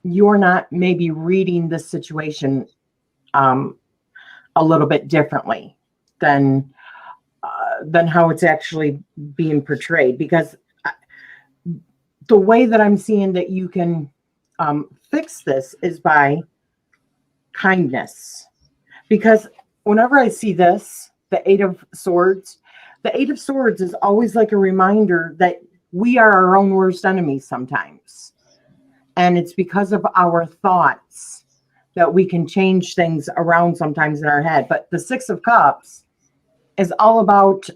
you're not maybe reading this situation a little bit differently than how it's actually being portrayed? Because the way that I'm seeing that you can fix this is by kindness. Because whenever I see this, the Eight of Swords is always like a reminder that we are our own worst enemies sometimes. And it's because of our thoughts that we can change things around sometimes in our head. But the Six of Cups is all about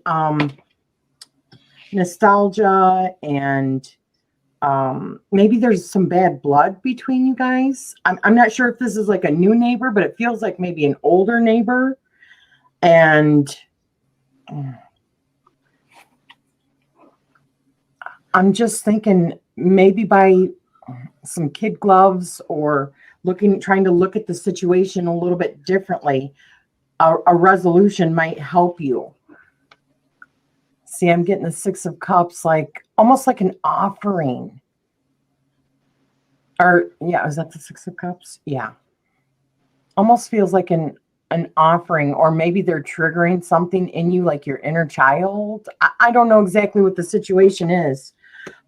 nostalgia and maybe there's some bad blood between you guys. I'm not sure if this is like a new neighbor, but it feels like maybe an older neighbor. And I'm just thinking maybe by some kid gloves or trying to look at the situation a little bit differently, a resolution might help you. See, I'm getting the Six of Cups, like almost like an offering. Or yeah, is that the Six of Cups? Yeah. Almost feels like an offering, or maybe they're triggering something in you, like your inner child. I don't know exactly what the situation is,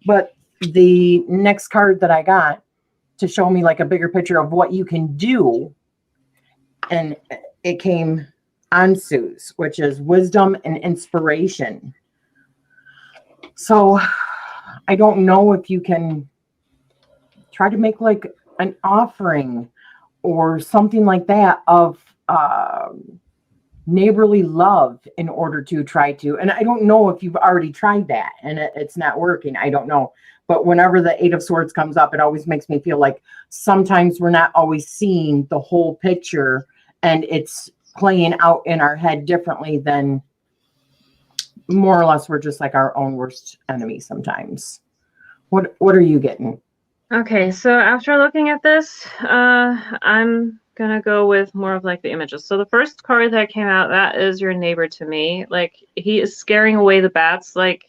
but the next card that I got to show me like a bigger picture of what you can do, and it came Ansu's, which is wisdom and inspiration. So I don't know if you can try to make like an offering or something like that of neighborly love in order to try to, and I don't know if you've already tried that and it's not working. I don't know. But whenever the Eight of Swords comes up, it always makes me feel like sometimes we're not always seeing the whole picture and it's playing out in our head differently than more or less we're just like our own worst enemy sometimes. What are you getting? Okay, so after looking at this, I'm gonna go with more of like the images. So the first card that came out, that is your neighbor to me. Like, he is scaring away the bats. Like,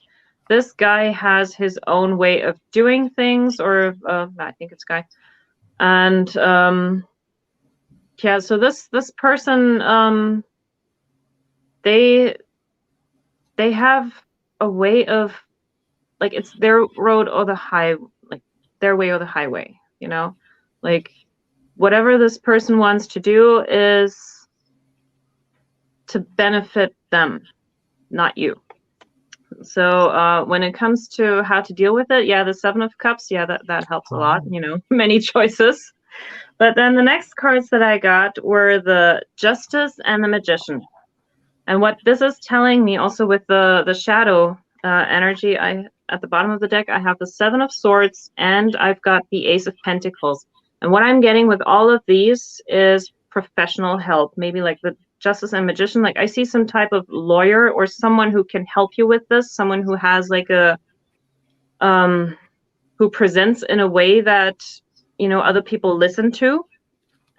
this guy has his own way of doing things, or I think it's guy. And yeah, so this person, they have a way of, like, it's their road or the their way or the highway, you know? Like, whatever this person wants to do is to benefit them, not you. So when it comes to how to deal with it, yeah, the Seven of Cups, yeah, that helps a lot, you know, many choices. But then the next cards that I got were the Justice and the Magician. And what this is telling me also with the shadow energy, at the bottom of the deck, I have the Seven of Swords and I've got the Ace of Pentacles. And what I'm getting with all of these is professional help. Maybe like the Justice and Magician, like I see some type of lawyer or someone who can help you with this, someone who has like who presents in a way that, you know, other people listen to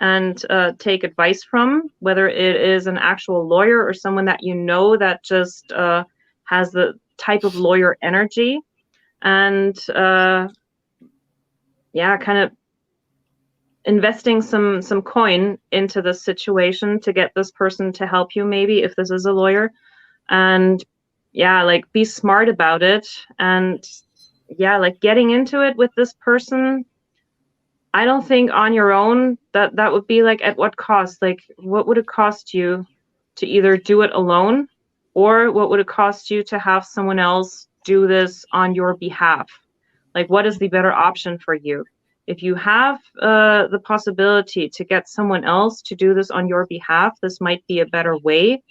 and take advice from, whether it is an actual lawyer or someone that you know that just has the type of lawyer energy, and yeah, kind of investing some coin into this situation to get this person to help you, maybe if this is a lawyer. And yeah, like, be smart about it. And yeah, like, getting into it with this person, I don't think on your own that would be like, at what cost? Like, what would it cost you to either do it alone, or what would it cost you to have someone else do this on your behalf? Like, what is the better option for you? if you have the possibility to get someone else to do this on your behalf, this might be a better way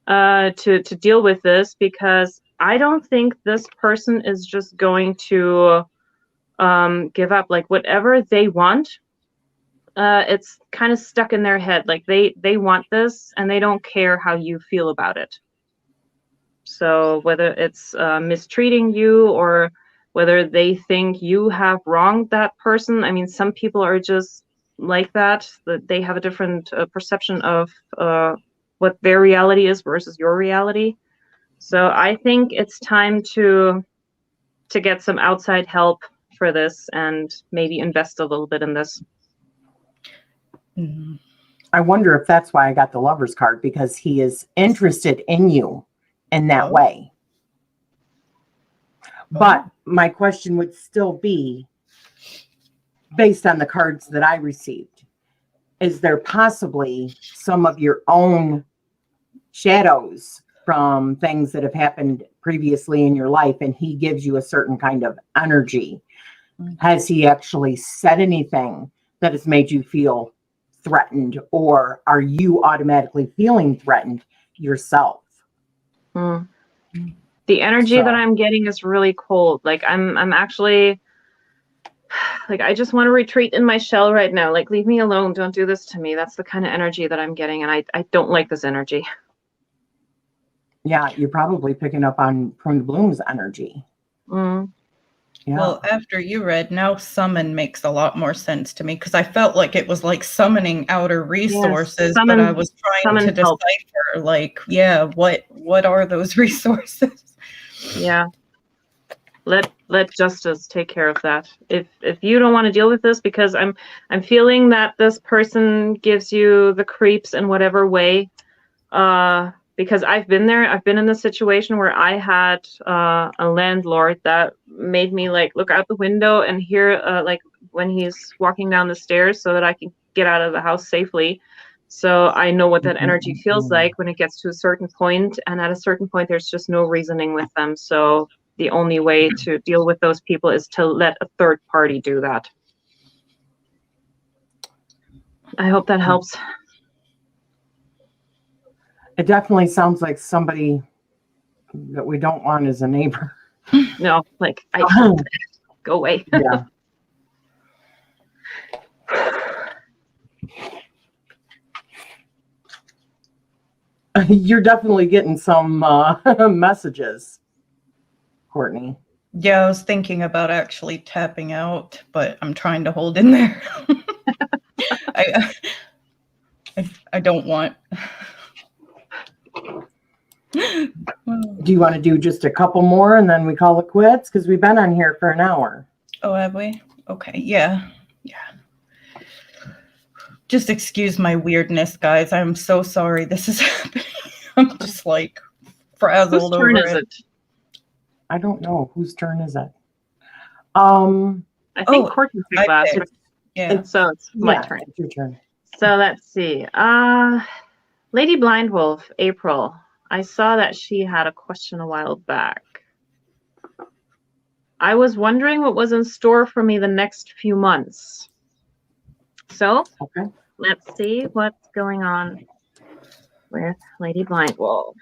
to deal with this, because I don't think this person is just going to give up. Like whatever they want, it's kind of stuck in their head. Like they want this and they don't care how you feel about it. So whether it's mistreating you or whether they think you have wronged that person. I mean, some people are just like that they have a different perception of what their reality is versus your reality. So I think it's time to get some outside help for this and maybe invest a little bit in this. I wonder if that's why I got the Lover's card, because he is interested in you in that way. But my question would still be, based on the cards that I received, is there possibly some of your own shadows from things that have happened previously in your life, and he gives you a certain kind of energy? Has he actually said anything that has made you feel threatened, or are you automatically feeling threatened yourself? The energy that I'm getting is really cold. Like I'm actually, like, I just want to retreat in my shell right now. Like, leave me alone. Don't do this to me. That's the kind of energy that I'm getting. And I don't like this energy. Yeah, you're probably picking up on Prune Bloom's energy. Yeah. Well, after you read, now summon makes a lot more sense to me, because I felt like it was like summoning outer resources, but I was trying to decipher, like, what are those resources? Yeah. Let justice take care of that. If you don't want to deal with this, because I'm feeling that this person gives you the creeps in whatever way. Because I've been there. I've been in the situation where I had a landlord that made me like look out the window and hear like when he's walking down the stairs, so that I can get out of the house safely. So I know what that energy feels like when it gets to a certain point, and at a certain point there's just no reasoning with them. So the only way to deal with those people is to let a third party do that. I hope that helps. It definitely sounds like somebody that we don't want as a neighbor. No, like, go away. Yeah. You're definitely getting some messages, Cortney. Yeah, I was thinking about actually tapping out, but I'm trying to hold in there. I don't want. Do you want to do just a couple more and then we call it quits? Because we've been on here for an hour. Oh, have we? Okay, yeah. Just excuse my weirdness, guys. I'm so sorry this is happening. I'm just like frazzled over it. Whose turn is it? I don't know. Whose turn is it? I think Cortney took last. Yeah. So it's my turn. It's your turn. So let's see. Lady Blindwolf, April. I saw that she had a question a while back. I was wondering what was in store for me the next few months. So let's see what's going on with Lady Blindwolf.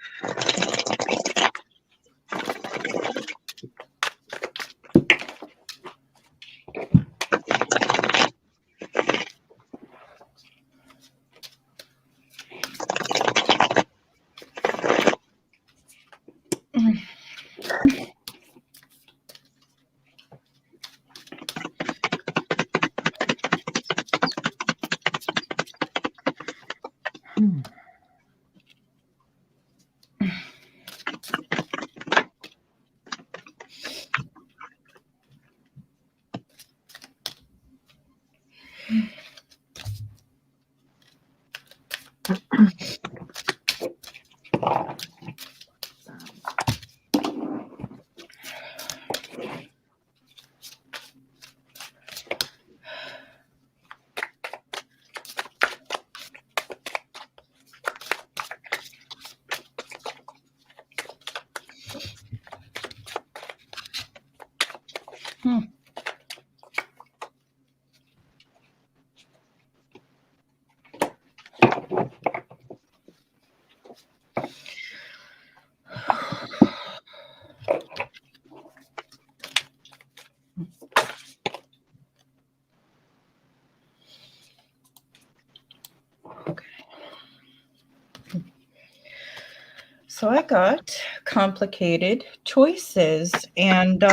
So I got complicated choices. And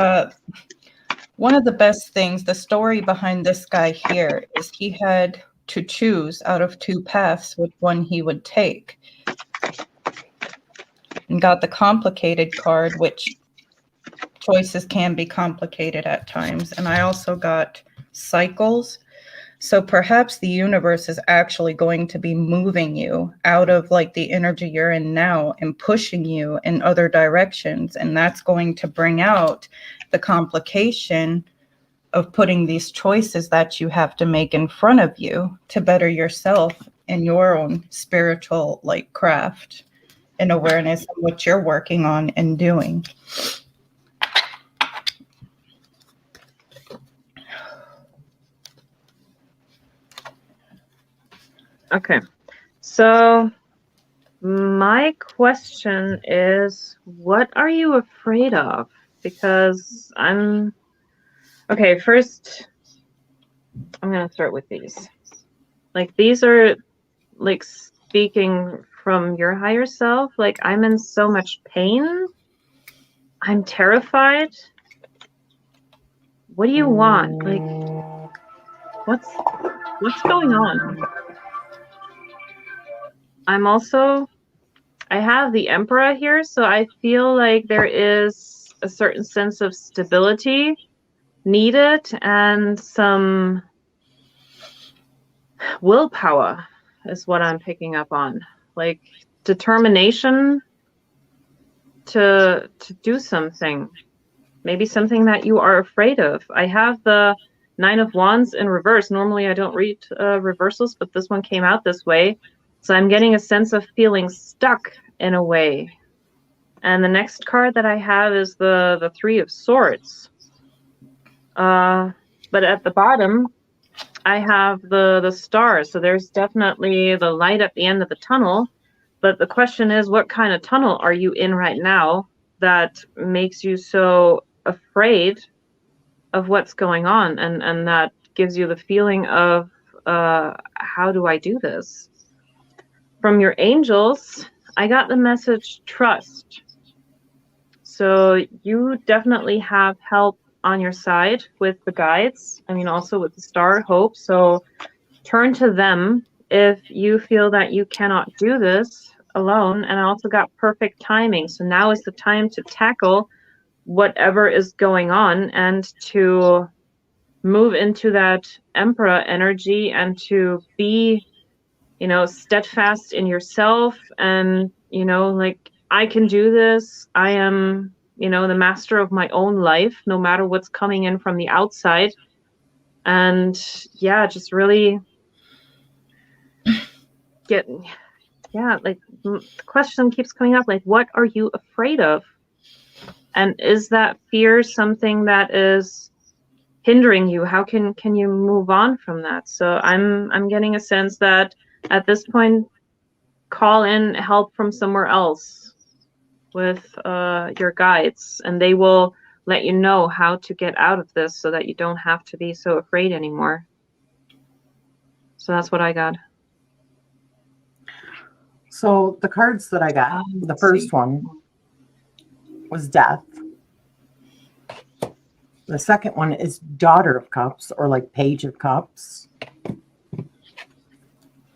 one of the best things, the story behind this guy here is he had to choose out of two paths which one he would take. And got the complicated card, which choices can be complicated at times. And I also got cycles. So perhaps the universe is actually going to be moving you out of like the energy you're in now and pushing you in other directions. And that's going to bring out the complication of putting these choices that you have to make in front of you to better yourself in your own spiritual like craft and awareness of what you're working on and doing. Okay, so my question is, what are you afraid of? Because okay, first, I'm going to start with these. Like, these are, like, speaking from your higher self. Like, I'm in so much pain. I'm terrified. What do you want? Like, what's going on? I have the Emperor here, so I feel like there is a certain sense of stability needed and some willpower is what I'm picking up on. Like determination to do something. Maybe something that you are afraid of. I have the Nine of Wands in reverse. Normally I don't read reversals, but this one came out this way. So I'm getting a sense of feeling stuck in a way. And the next card that I have is the Three of Swords. But at the bottom, I have the stars. So there's definitely the light at the end of the tunnel. But the question is, what kind of tunnel are you in right now that makes you so afraid of what's going on? And that gives you the feeling of, how do I do this? From your angels, I got the message, trust. So you definitely have help on your side with the guides. I mean, also with the star hope. So turn to them if you feel that you cannot do this alone. And I also got perfect timing. So now is the time to tackle whatever is going on and to move into that Emperor energy and to be, you know, steadfast in yourself and, you know, like, I can do this. I am, you know, the master of my own life, no matter what's coming in from the outside. And yeah, just really like the question keeps coming up, like, what are you afraid of? And is that fear something that is hindering you? How can you move on from that? So I'm getting a sense that at this point, call in help from somewhere else with your guides, and they will let you know how to get out of this so that you don't have to be so afraid anymore. So that's what I got. So the cards that I got, the first one was Death. The second one is Daughter of Cups, or like Page of Cups,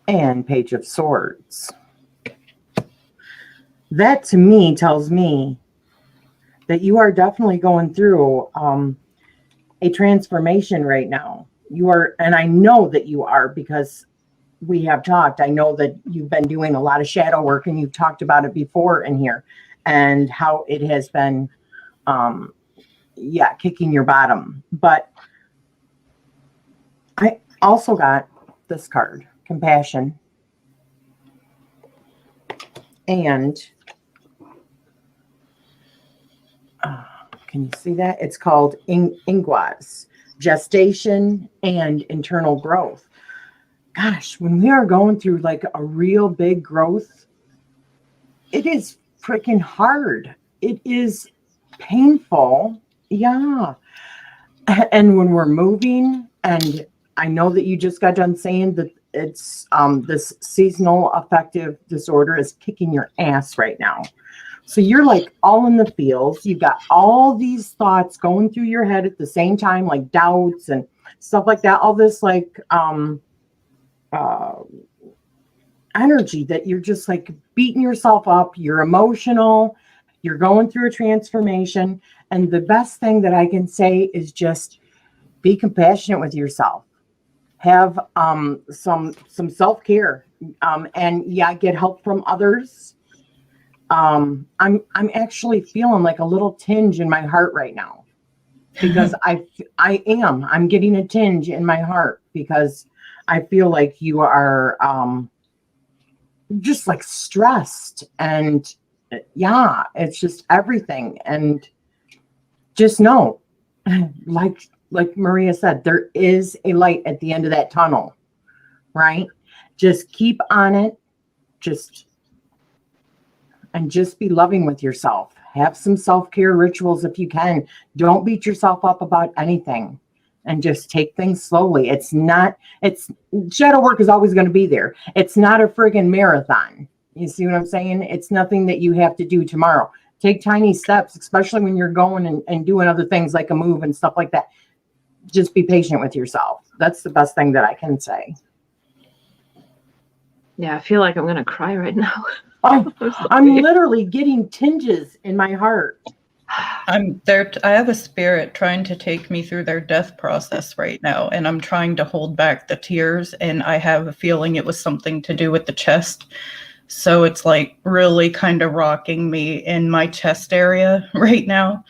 and Page of Swords. That to me tells me that you are definitely going through a transformation right now. You are, and I know that you are because we have talked. I know that you've been doing a lot of shadow work, and you've talked about it before in here and how it has been, kicking your bottom. But I also got this card, Compassion. And can you see that? It's called Ingwas, Gestation and Internal Growth. Gosh, when we are going through like a real big growth, it is freaking hard. It is painful. Yeah. And when we're moving, and I know that you just got done saying that it's this seasonal affective disorder is kicking your ass right now. So you're like all in the fields. You've got all these thoughts going through your head at the same time, like doubts and stuff like that. All this like energy that you're just like beating yourself up. You're emotional. You're going through a transformation. And the best thing that I can say is just be compassionate with yourself. Have some self-care. And yeah, get help from others. I'm actually feeling like a little tinge in my heart right now because I'm getting a tinge in my heart because I feel like you are just like stressed and yeah, it's just everything. And just know, like Maria said, there is a light at the end of that tunnel, right? Just keep on it. Just be loving with yourself. Have some self-care rituals if you can. Don't beat yourself up about anything and just take things slowly. Shadow work is always going to be there. It's not a friggin' marathon. You see what I'm saying? It's nothing that you have to do tomorrow. Take tiny steps, especially when you're going and doing other things like a move and stuff like that. Just be patient with yourself. That's the best thing that I can say. Yeah, I feel like I'm going to cry right now. I'm literally getting tinges in my heart. I'm there. I have a spirit trying to take me through their death process right now, and I'm trying to hold back the tears. And I have a feeling it was something to do with the chest. So it's like really kind of rocking me in my chest area right now.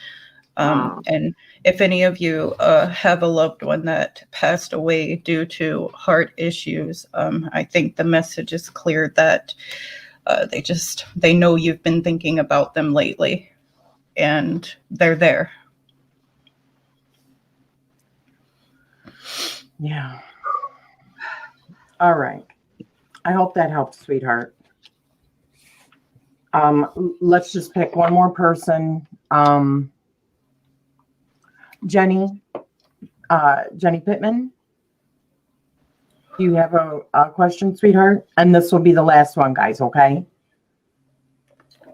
And if any of you have a loved one that passed away due to heart issues, I think the message is clear that they know you've been thinking about them lately and they're there. Yeah. All right. I hope that helps, sweetheart. Let's just pick one more person. Jenny Pittman. Do you have a question, sweetheart? And this will be the last one, guys, okay?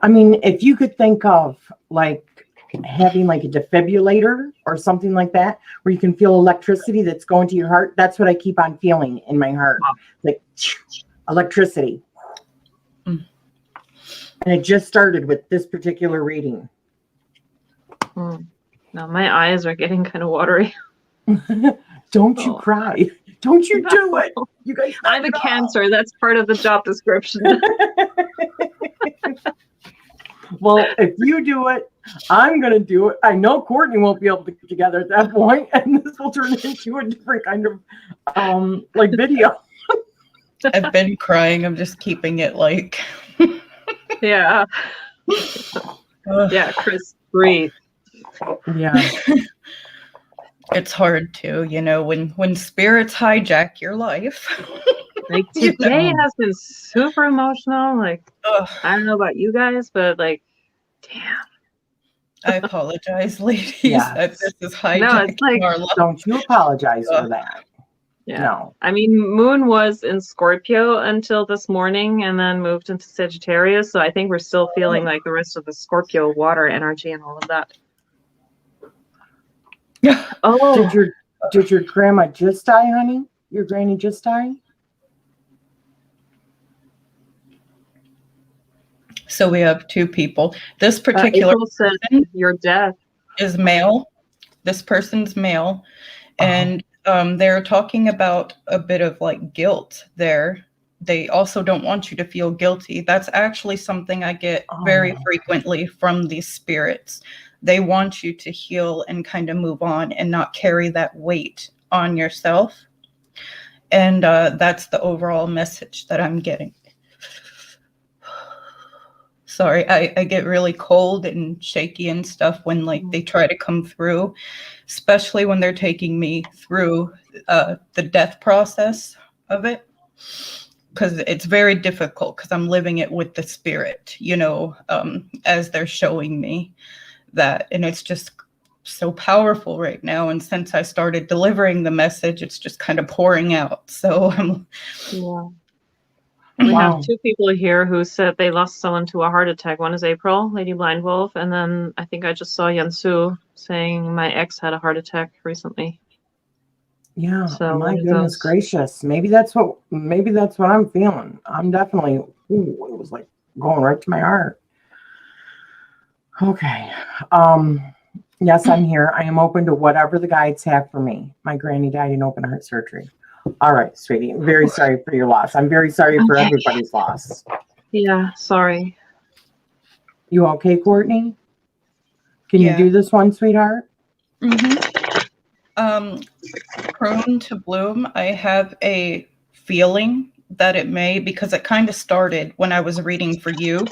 I mean, if you could think of like having like a defibrillator or something like that, where you can feel electricity that's going to your heart, that's what I keep on feeling in my heart. Like electricity. And it just started with this particular reading. Now my eyes are getting kind of watery. Don't you cry. Don't you do it. You guys. I have a cancer. That's part of the job description. Well, if you do it, I'm going to do it. I know Cortney won't be able to get together at that point, and this will turn into a different kind of like video. I've been crying. I'm just keeping it like. Yeah. Yeah, Chris, breathe. Yeah. It's hard to, when spirits hijack your life. Like today has been super emotional. Like, I don't know about you guys, but like, damn. I apologize, ladies. Yes. That this is hijacking it's like, our life. Don't you apologize for that. Yeah. No. I mean, Moon was in Scorpio until this morning and then moved into Sagittarius. So I think we're still feeling like the rest of the Scorpio water energy and all of that. Oh, did your grandma just die, honey? Your granny just die? So we have two people. This particular person, your death is male. This person's male, and they're talking about a bit of like guilt there. They also don't want you to feel guilty. That's actually something I get very frequently from these spirits. They want you to heal and kind of move on and not carry that weight on yourself. And that's the overall message that I'm getting. Sorry, I get really cold and shaky and stuff when like they try to come through, especially when they're taking me through the death process of it. Because it's very difficult because I'm living it with the spirit, as they're showing me that. And it's just so powerful right now. And since I started delivering the message, it's just kind of pouring out. So Yeah. We Wow. have 2 people here who said they lost someone to a heart attack. One is April, Lady Blind Wolf, and then I think I just saw Yansu saying my ex had a heart attack recently. Yeah, So my one of goodness those. gracious. Maybe that's what I'm feeling. I'm definitely, ooh, it was like going right to my heart. Okay. Yes, I'm here. I am open to whatever the guides have for me. My granny died in open heart surgery. All right, sweetie. Very sorry for your loss. I'm very sorry for Okay. everybody's loss. Yeah, sorry. You okay, Courtney? Can you do this one, sweetheart? Prune to bloom, I have a feeling that it may, because it kind of started when I was reading for you.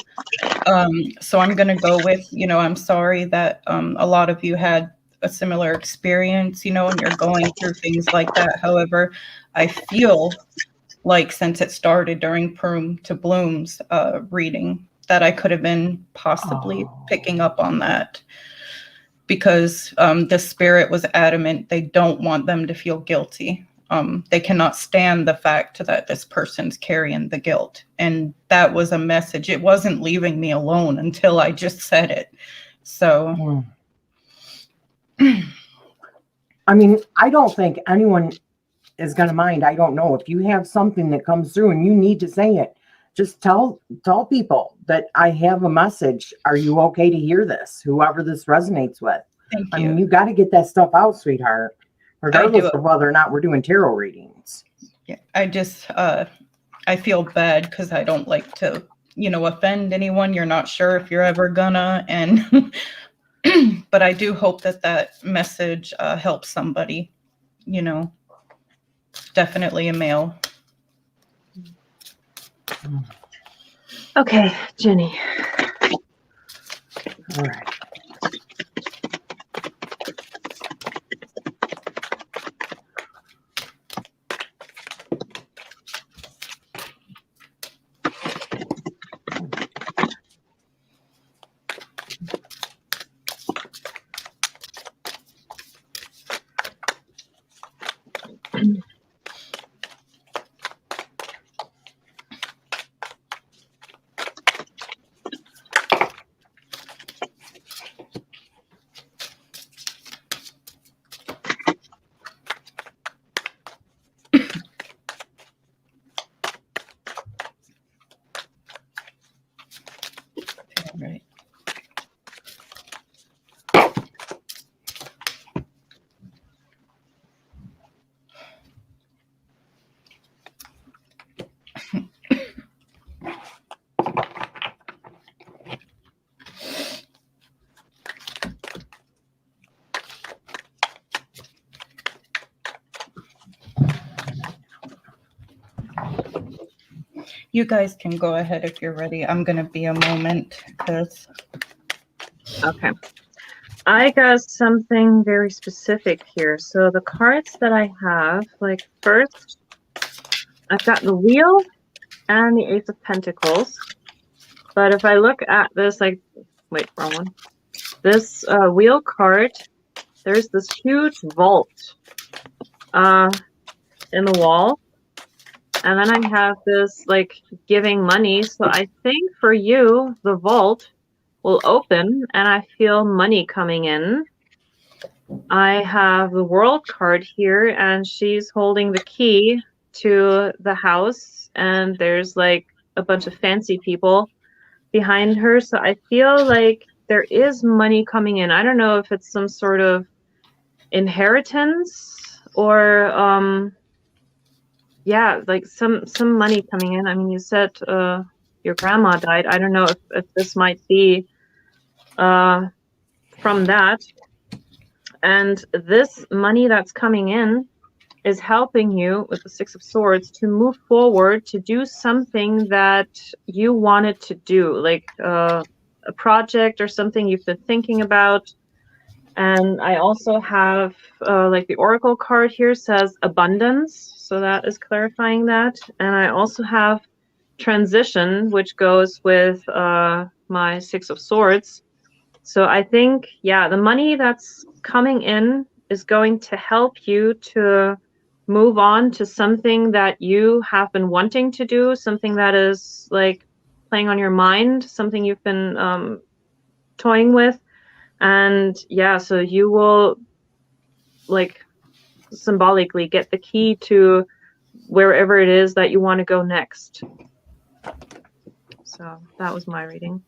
So I'm going to go with, I'm sorry that a lot of you had a similar experience, and you're going through things like that. However, I feel like since it started during Prune to Bloom's reading, that I could have been possibly picking up on that, because the spirit was adamant they don't want them to feel guilty. They cannot stand the fact that this person's carrying the guilt. And that was a message. It wasn't leaving me alone until I just said it. So. I mean, I don't think anyone is going to mind. I don't know. If you have something that comes through and you need to say it, just tell people that I have a message. Are you okay to hear this? Whoever this resonates with. Thank you. I mean, you got to get that stuff out, sweetheart, regardless of whether or not we're doing tarot readings. Yeah, I feel bad because I don't like to, offend anyone. You're not sure if you're ever gonna, and but I do hope that message helps somebody. Definitely a male. Okay, Jenny. All right. Right. You guys can go ahead if you're ready. I'm going to be a moment because. Okay. I got something very specific here. So the cards that I have, like first, I've got the Wheel and the Ace of Pentacles. But if I look at this, wait, wrong one. This Wheel card, there's this huge vault in the wall. And then I have this, giving money. So I think for you, the vault will open and I feel money coming in. I have the World card here and she's holding the key to the house and there's a bunch of fancy people behind her. So I feel like there is money coming in. I don't know if it's some sort of inheritance or some money coming in. I mean, you said your grandma died. I don't know if this might be from that. And this money that's coming in is helping you with the Six of Swords to move forward, to do something that you wanted to do, like a project or something you've been thinking about. And I also have the Oracle card here says abundance. So that is clarifying that. And I also have transition, which goes with my Six of Swords. So I think, the money that's coming in is going to help you to move on to something that you have been wanting to do, something that is like playing on your mind, something you've been toying with. And yeah, so you will like symbolically get the key to wherever it is that you want to go next. So that was my reading.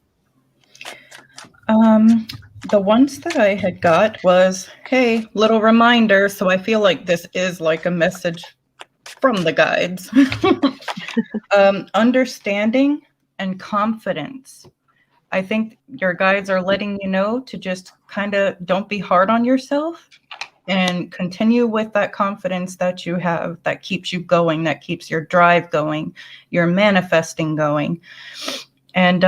The ones that I had got was, hey, little reminder. So I feel like this is like a message from the guides. Understanding and confidence. I think your guides are letting you know to just kind of don't be hard on yourself and continue with that confidence that you have that keeps you going, that keeps your drive going, your manifesting going. And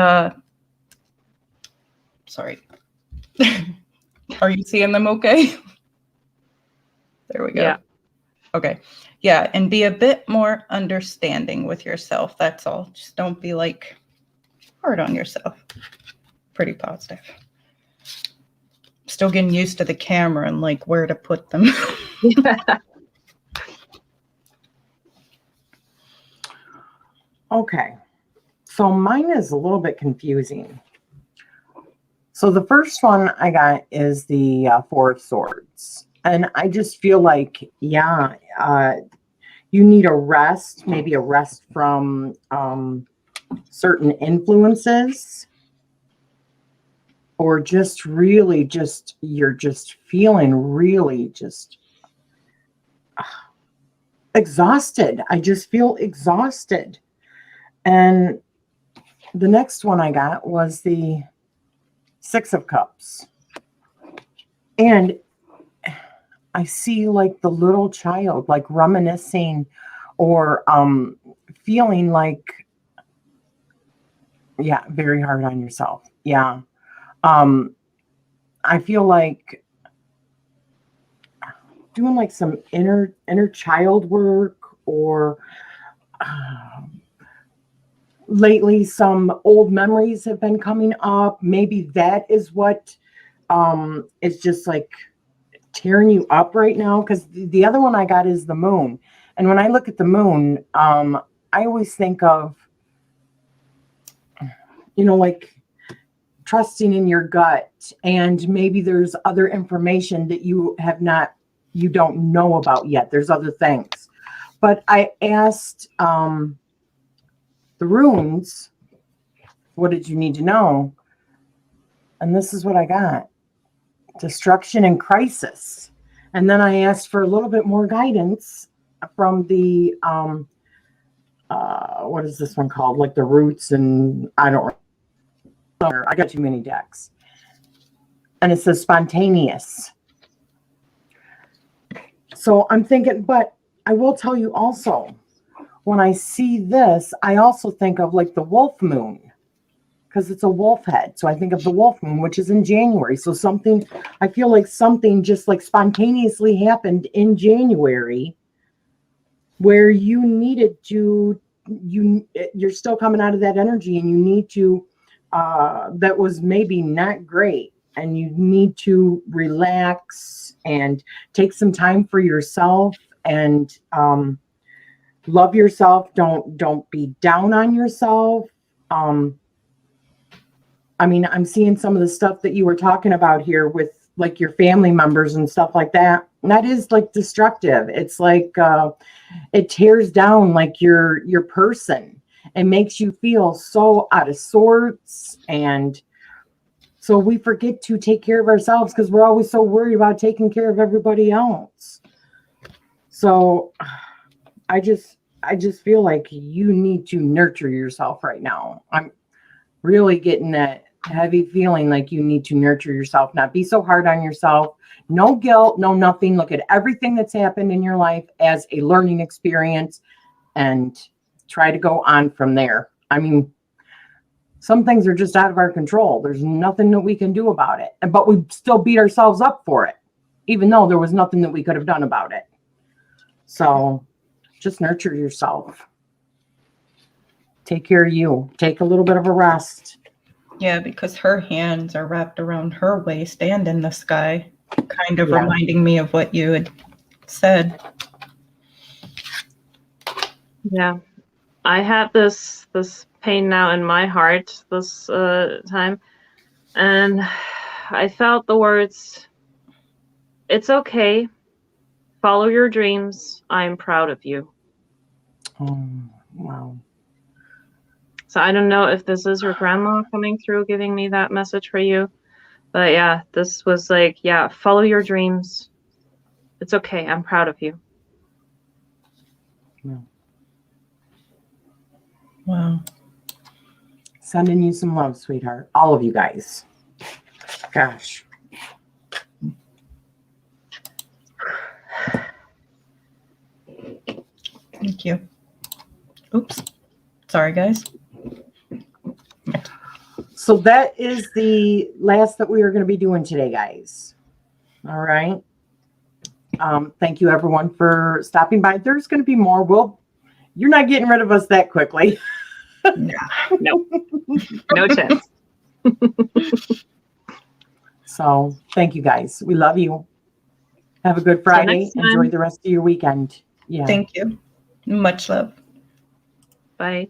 sorry. Are you seeing them okay? There we go. Yeah. Okay. Yeah. And be a bit more understanding with yourself. That's all. Just don't be like hard on yourself. Pretty positive. Still getting used to the camera and like where to put them. Okay. So mine is a little bit confusing. So the first one I got is the Four of Swords. And I just feel like, yeah, you need a rest, maybe a rest from certain influences, or just really just, you're just feeling really just exhausted. I just feel exhausted. And the next one I got was the Six of Cups. And I see like the little child, like reminiscing or feeling like, yeah, very hard on yourself. Yeah. I feel like doing like some inner child work, or lately some old memories have been coming up. Maybe that is what is just like tearing you up right now, because the other one I got is the moon. And when I look at the moon, I always think of, you know, like trusting in your gut, and maybe there's other information that you don't know about yet. There's other things. But I asked the runes, what did you need to know? And this is what I got. Destruction and crisis. And then I asked for a little bit more guidance from the what is this one called? Like the roots, and I got too many decks. And it says spontaneous. So I'm thinking, but I will tell you also, when I see this, I also think of like the wolf moon, because it's a wolf head. So I think of the wolf moon, which is in January. So I feel like something just like spontaneously happened in January where you needed to, you're still coming out of that energy, and you need to, that was maybe not great. And you need to relax and take some time for yourself, and love yourself. Don't be down on yourself. I mean, I'm seeing some of the stuff that you were talking about here with like your family members and stuff like that. And that is like destructive. It's like it tears down like your person and makes you feel so out of sorts. And so we forget to take care of ourselves because we're always so worried about taking care of everybody else. So I just feel like you need to nurture yourself right now. I'm really getting that heavy feeling like you need to nurture yourself, not be so hard on yourself. No guilt, no nothing. Look at everything that's happened in your life as a learning experience and try to go on from there. I mean, some things are just out of our control. There's nothing that we can do about it. But we still beat ourselves up for it, even though there was nothing that we could have done about it. So just nurture yourself. Take care of you. Take a little bit of a rest. Yeah, because her hands are wrapped around her waist and in the sky. kind of Yeah. reminding me of what you had said. Yeah. I have this pain now in my heart this time, and I felt the words, "It's okay. Follow your dreams. I'm proud of you." Oh, wow. So I don't know if this is your grandma coming through giving me that message for you. But yeah, this was like, yeah, follow your dreams. It's okay. I'm proud of you. Yeah. Wow. Sending you some love, sweetheart. All of you guys. Gosh. Thank you. Oops. Sorry, guys. So that is the last that we are going to be doing today, guys. All right. Thank you, everyone, for stopping by. There's going to be more. You're not getting rid of us that quickly. No. No chance. So thank you, guys. We love you. Have a good Till Friday. next time. Enjoy the rest of your weekend. Yeah. Thank you. Much love. Bye.